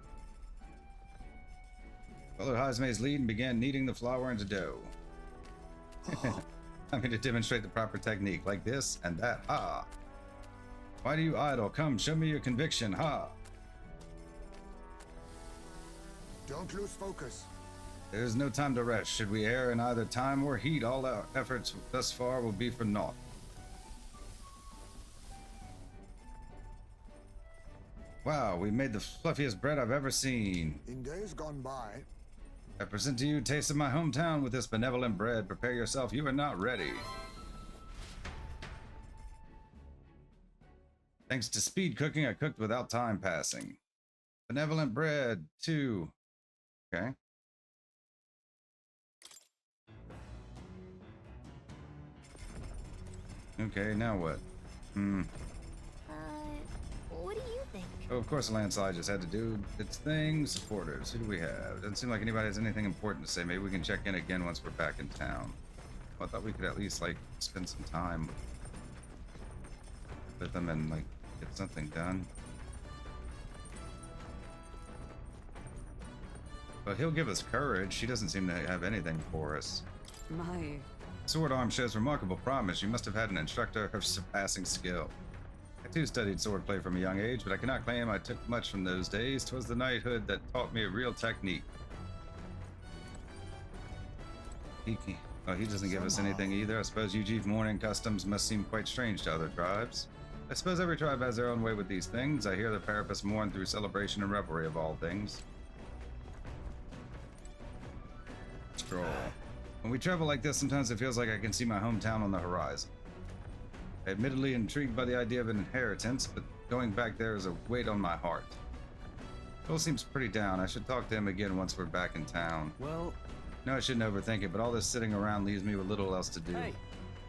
Followed Heismay's lead and began kneading the flour into dough. I'm going to demonstrate the proper technique, like this and that, ha! Why do you idle? Come, show me your conviction, ha! Don't lose focus. There's no time to rest. Should we err in either time or heat, all our efforts thus far will be for naught. Wow, we made the fluffiest bread I've ever seen. In days gone by, I present to you taste of my hometown with this benevolent bread. Prepare yourself, you are not ready. Thanks to speed cooking, I cooked without time passing. Benevolent bread, 2. Okay. Okay, now what? What do you think? Oh, of course the landslide just had to do its thing. Supporters, who do we have? Doesn't seem like anybody has anything important to say. Maybe we can check in again once we're back in town. I thought we could at least, like, spend some time with them and, like, get something done. But he'll give us courage. He doesn't seem to have anything for us. My... Sword arm shows remarkable promise. You must have had an instructor of surpassing skill. I too studied swordplay from a young age, but I cannot claim I took much from those days. 'Twas the knighthood that taught me a real technique. He doesn't give us anything either. I suppose Eugene's mourning customs must seem quite strange to other tribes. I suppose every tribe has their own way with these things. I hear the Parapus mourn through celebration and revelry of all things. Strohl. When we travel like this, sometimes it feels like I can see my hometown on the horizon. Admittedly intrigued by the idea of an inheritance, but going back there is a weight on my heart. Phil seems pretty down. I should talk to him again once we're back in town. Well... No, I shouldn't overthink it, but all this sitting around leaves me with little else to do. Hey.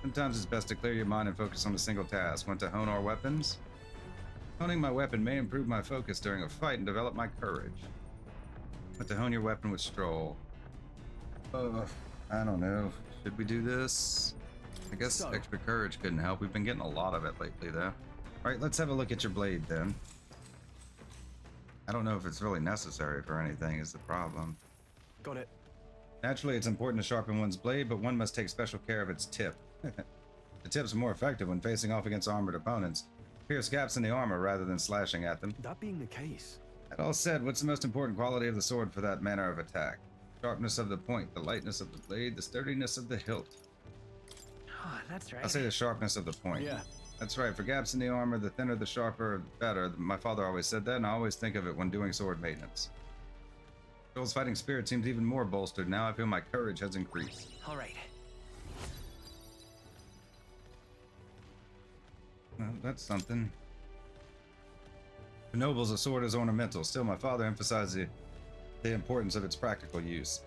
Sometimes it's best to clear your mind and focus on a single task. Want to hone our weapons? Honing my weapon may improve my focus during a fight and develop my courage. Want to hone your weapon with Strohl? I don't know. Should we do this? I guess extra courage couldn't help. We've been getting a lot of it lately, though. Alright, let's have a look at your blade, then. I don't know if it's really necessary for anything, is the problem. Got it. Naturally, it's important to sharpen one's blade, but one must take special care of its tip. The tip's more effective when facing off against armored opponents. Pierce gaps in the armor rather than slashing at them. That being the case... That all said, what's the most important quality of the sword for that manner of attack? Sharpness of the point, the lightness of the blade, the sturdiness of the hilt. Oh, that's right. I'll say the sharpness of the point. Yeah. That's right. For gaps in the armor, the thinner, the sharper, the better. My father always said that, and I always think of it when doing sword maintenance. Strohl's fighting spirit seems even more bolstered now. I feel my courage has increased. All right. Well, that's something. For nobles, a sword is ornamental. Still, my father emphasized the importance of its practical use.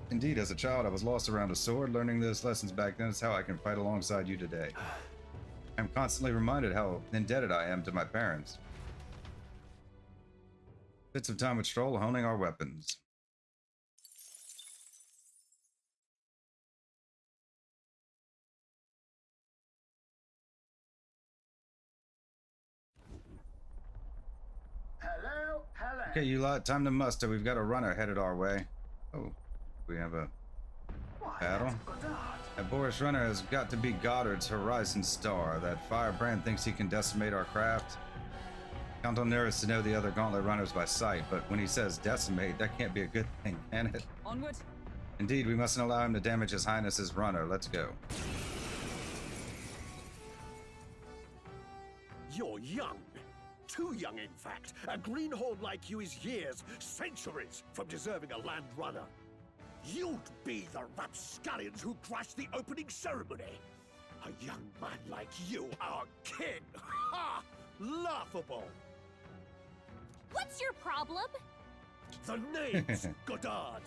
Indeed, as a child, I was lost around a sword. Learning those lessons back then is how I can fight alongside you today. I'm constantly reminded how indebted I am to my parents. Bits of time with Strohl honing our weapons. Hello, hello. Okay, you lot, time to muster. We've got a runner headed our way. Oh, we have a battle. That Boris runner has got to be Goddard's Horizon Star. That firebrand thinks he can decimate our craft. Count on Neuras to know the other gauntlet runners by sight, but when he says decimate, that can't be a good thing, can it? Onward. Indeed, we mustn't allow him to damage His Highness's runner. Let's go. You're young. Too young, in fact. A greenhorn like you is years, centuries from deserving a land runner. You'd be the rapscallions who crashed the opening ceremony. A young man like you, our king. Ha! Laughable. What's your problem? The name's Goddard,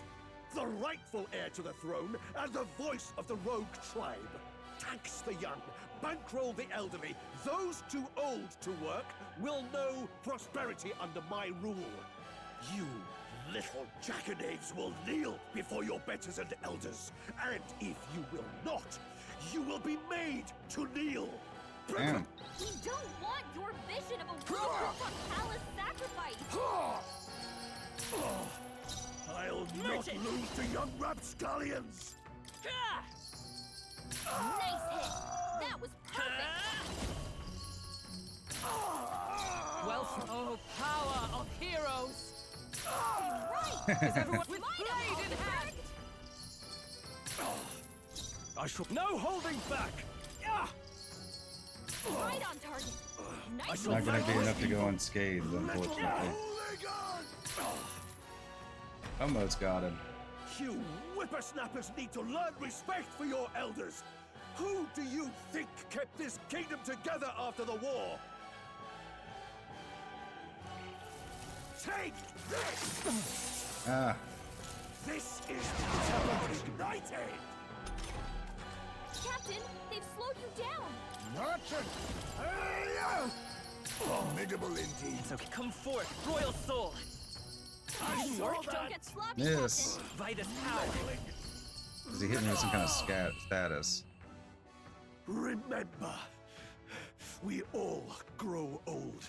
the rightful heir to the throne and the voice of the rogue tribe. Tax the young, bankroll the elderly. Those too old to work will know prosperity under my rule. You little jackanapes will kneel before your betters and elders. And if you will not, you will be made to kneel. Damn. We don't want your vision of a world-rooftop palace sacrifice! I'll not lose to young rapscallions! Nice hit! That was perfect! Wealth, oh, power of heroes! Right! Is everyone with blade in hand? I shall. No holding back! Right on target! Nice! It's not gonna be enough to go unscathed, unfortunately. Almost got him. You whippersnappers need to learn respect for your elders. Who do you think kept this kingdom together after the war? Take this! Ah. This is Catacombs United! Captain, they've slowed you down! Merchant! Formidable indeed. So come forth, royal soul! Don't get sloppy, Yes. Vitus power! Is he hitting me with some kind of status? Remember, we all grow old.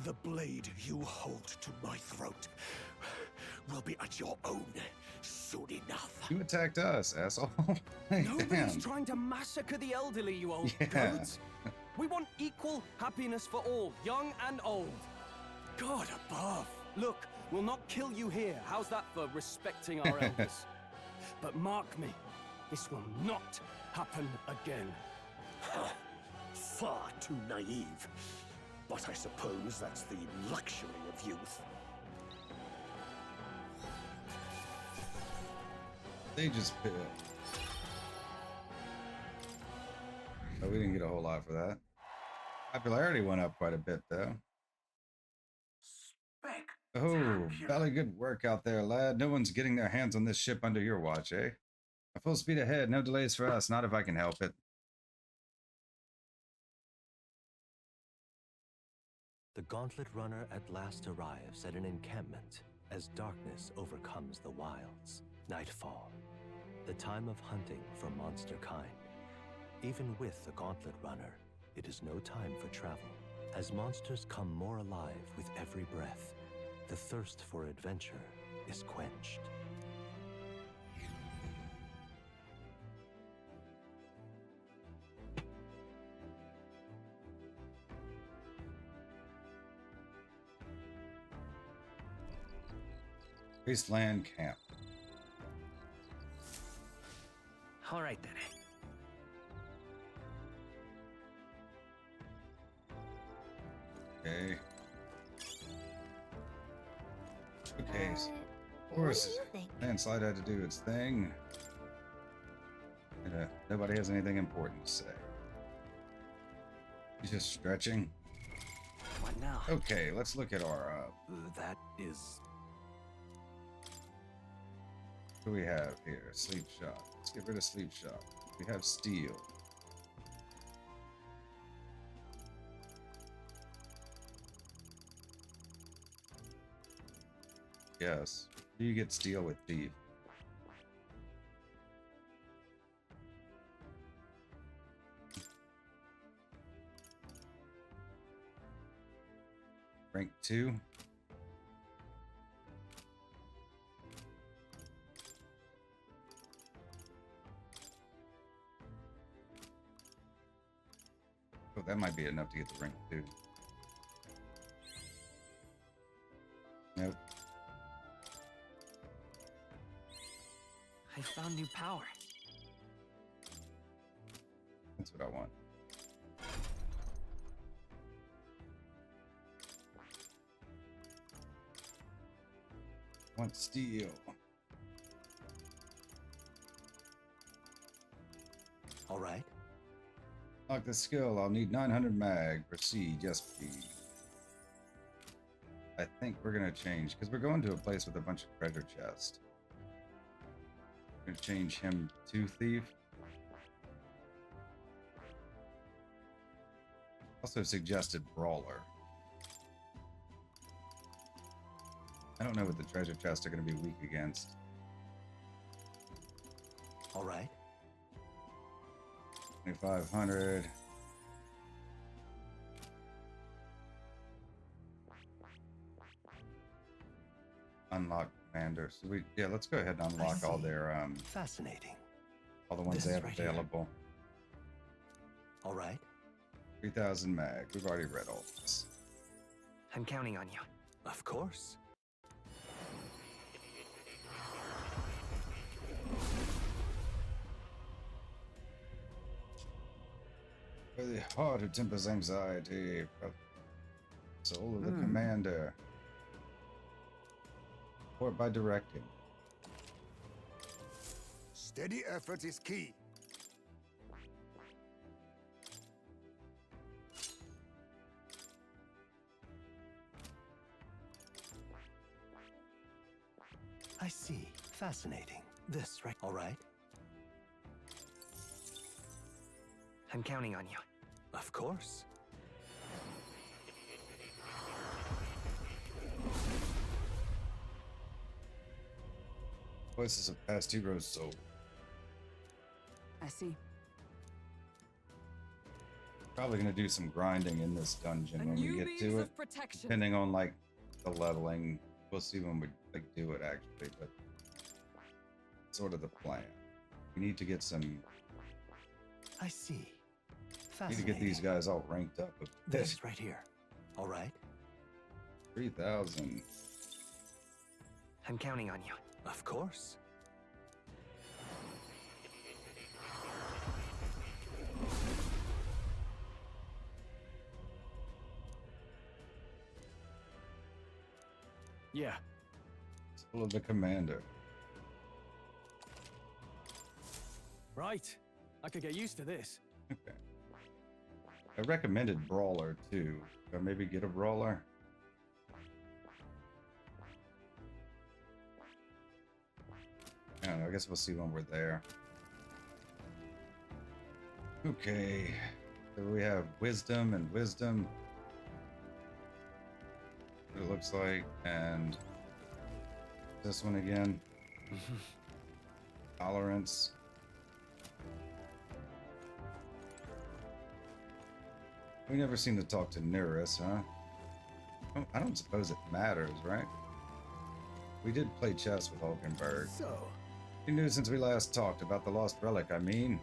The blade you hold to my throat will be at your own soon enough. You attacked us, asshole. Nobody's Damn. trying to massacre the elderly, you old Yeah. goats. We want equal happiness for all, young and old. God above. Look, we'll not kill you here. How's that for respecting our elders? But mark me, this will not happen again. Far too naive. But I suppose that's the luxury of youth. They just pill. Oh, we didn't get a whole lot for that. Popularity went up quite a bit, though. Oh, valley good work out there, lad. No one's getting their hands on this ship under your watch, eh? A full speed ahead, no delays for us, not if I can help it. The Gauntlet Runner at last arrives at an encampment as darkness overcomes the wilds. Nightfall, the time of hunting for monster kind. Even with the Gauntlet Runner, it is no time for travel. As monsters come more alive with every breath, the thirst for adventure is quenched. Wastleland Camp. All right then. Okay. Okay. Of What course, do you think? landslide had to do its thing. And, nobody has anything important to say. He's just stretching. What now? Okay, let's look at our. That is. What do we have here? Sleep shot. Let's get rid of sleep shot. We have steel. Yes. You get steel with thief. Rank 2. Oh, that might be enough to get the rank 2. Nope. I found new power. That's what I want. I want steel. All right. Lock the skill. I'll need 900 mag. Proceed. Yes, please. I think we're gonna change because we're going to a place with a bunch of treasure chests. We're gonna change him to thief. Also suggested brawler. I don't know what the treasure chests are going to be weak against. All right. 2,500. Unlock commander. So let's go ahead and unlock all their fascinating. All the ones This they is have right available. All right. 3,000 mag. We've already read all this. I'm counting on you. Of course. For the heart who tempers anxiety, for the soul of the commander. Support by directing. Steady effort is key. I see. Fascinating. This right. All right. I'm counting on you. Of course. Voices of past heroes' soul. I see. Probably gonna do some grinding in this dungeon when we get to it. Depending on like the leveling. We'll see when we do it actually, but sort of the plan. We need to get some. I see. Need to get these guys all ranked up. This right here. All right. 3,000. I'm counting on you. Of course. Yeah. Soul of the commander. Right. I could get used to this. Okay. I recommended brawler too. Or maybe get a brawler. I don't know. I guess we'll see when we're there. Okay. So we have wisdom and wisdom. It looks like, and this one again. Tolerance. We never seem to talk to Neuras, huh? I don't suppose it matters, right? We did play chess with Hulkenberg. So, You knew since we last talked about the lost relic, I mean.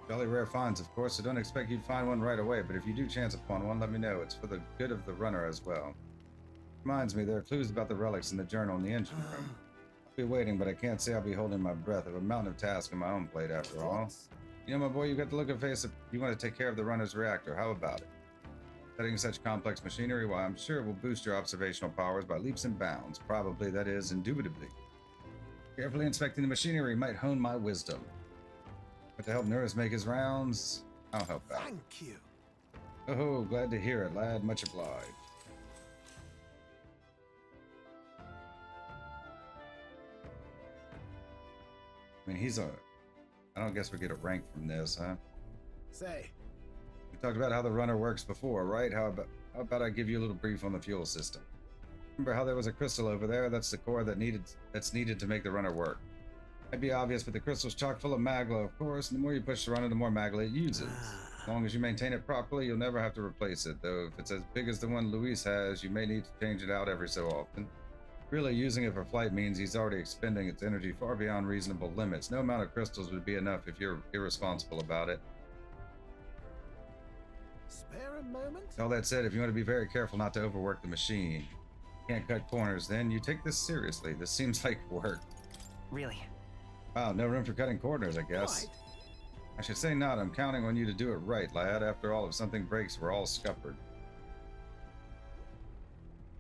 Jolly rare finds, of course, so don't expect you'd find one right away, but if you do chance upon one, let me know. It's for the good of the runner as well. Reminds me, there are clues about the relics in the journal in the engine room. I'll be waiting, but I can't say I'll be holding my breath. I have a mountain of tasks on my own plate, after all. You know, my boy, you got the look of face. You want to take care of the runner's reactor. How about it? Studying such complex machinery, why, I'm sure it will boost your observational powers by leaps and bounds. Probably, that is, indubitably. Carefully inspecting the machinery might hone my wisdom. But to help Neuras make his rounds, I'll help out. thank you. Oh, glad to hear it, lad. Much obliged. I mean, I don't guess we get a rank from this, huh? Say, We talked about how the runner works before, right? How about I give you a little brief on the fuel system? Remember how there was a crystal over there? That's the core that's needed to make the runner work. Might be obvious, but the crystal's chock full of magla, of course, and the more you push the runner, the more magla it uses. As long as you maintain it properly, you'll never have to replace it, though if it's as big as the one Luis has, you may need to change it out every so often. Really, using it for flight means he's already expending its energy far beyond reasonable limits. No amount of crystals would be enough if you're irresponsible about it. spare a moment? All that said, if you want to be very careful not to overwork the machine, can't cut corners, then you take this seriously. This seems like work. Really? Wow, no room for cutting corners, I guess. Right. I should say not. I'm counting on you to do it right, lad. After all, if something breaks, we're all scuppered.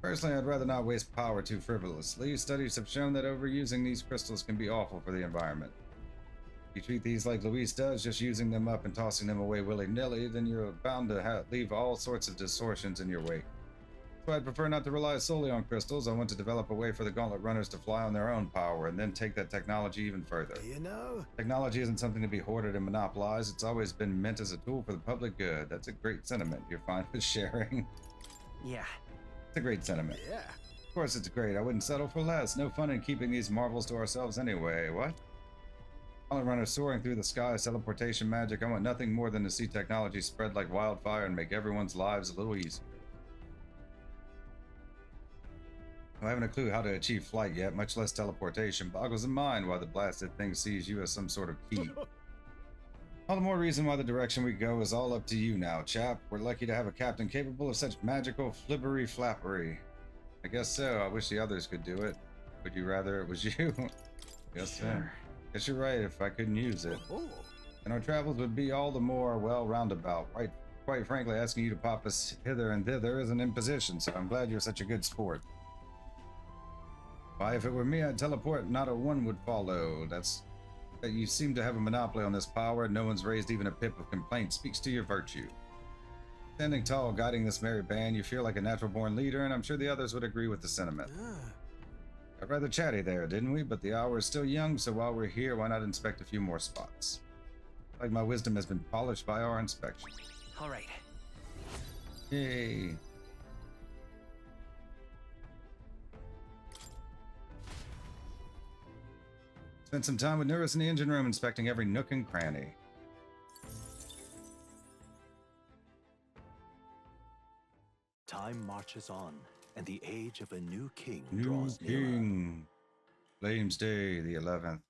Personally, I'd rather not waste power too frivolously. Studies have shown that overusing these crystals can be awful for the environment. If you treat these like Luis does, just using them up and tossing them away willy-nilly, then you're bound to leave all sorts of distortions in your wake. So I'd prefer not to rely solely on crystals. I want to develop a way for the gauntlet runners to fly on their own power and then take that technology even further. You know? Technology isn't something to be hoarded and monopolized. It's always been meant as a tool for the public good. That's a great sentiment. You're fine with sharing. Yeah. It's a great sentiment. Yeah. Of course it's great. I wouldn't settle for less. No fun in keeping these marvels to ourselves anyway. What? Gauntlet runner soaring through the sky, teleportation magic. I want nothing more than to see technology spread like wildfire and make everyone's lives a little easier. I haven't a clue how to achieve flight yet, much less teleportation. Boggles the mind why the blasted thing sees you as some sort of key. All the more reason why the direction we go is all up to you now, chap. We're lucky to have a captain capable of such magical flibbery-flappery. I guess so. I wish the others could do it. Would you rather it was you? Guess so. Guess you're right if I couldn't use it. And our travels would be all the more, well, roundabout. Quite frankly, asking you to pop us hither and thither is an imposition, so I'm glad you're such a good sport. Why, if it were me, I'd teleport, not a one would follow. That you seem to have a monopoly on this power, and no one's raised even a pip of complaint. Speaks to your virtue. Standing tall, guiding this merry band, you feel like a natural-born leader, and I'm sure the others would agree with the sentiment. Got rather chatty there, didn't we? But the hour is still young, so while we're here, why not inspect a few more spots? Like my wisdom has been polished by our inspection. All right. Yay. Spent some time with Neuras in the engine room, inspecting every nook and cranny. Time marches on, and the age of a new king New draws nearer. king. Flames Day, the 11th.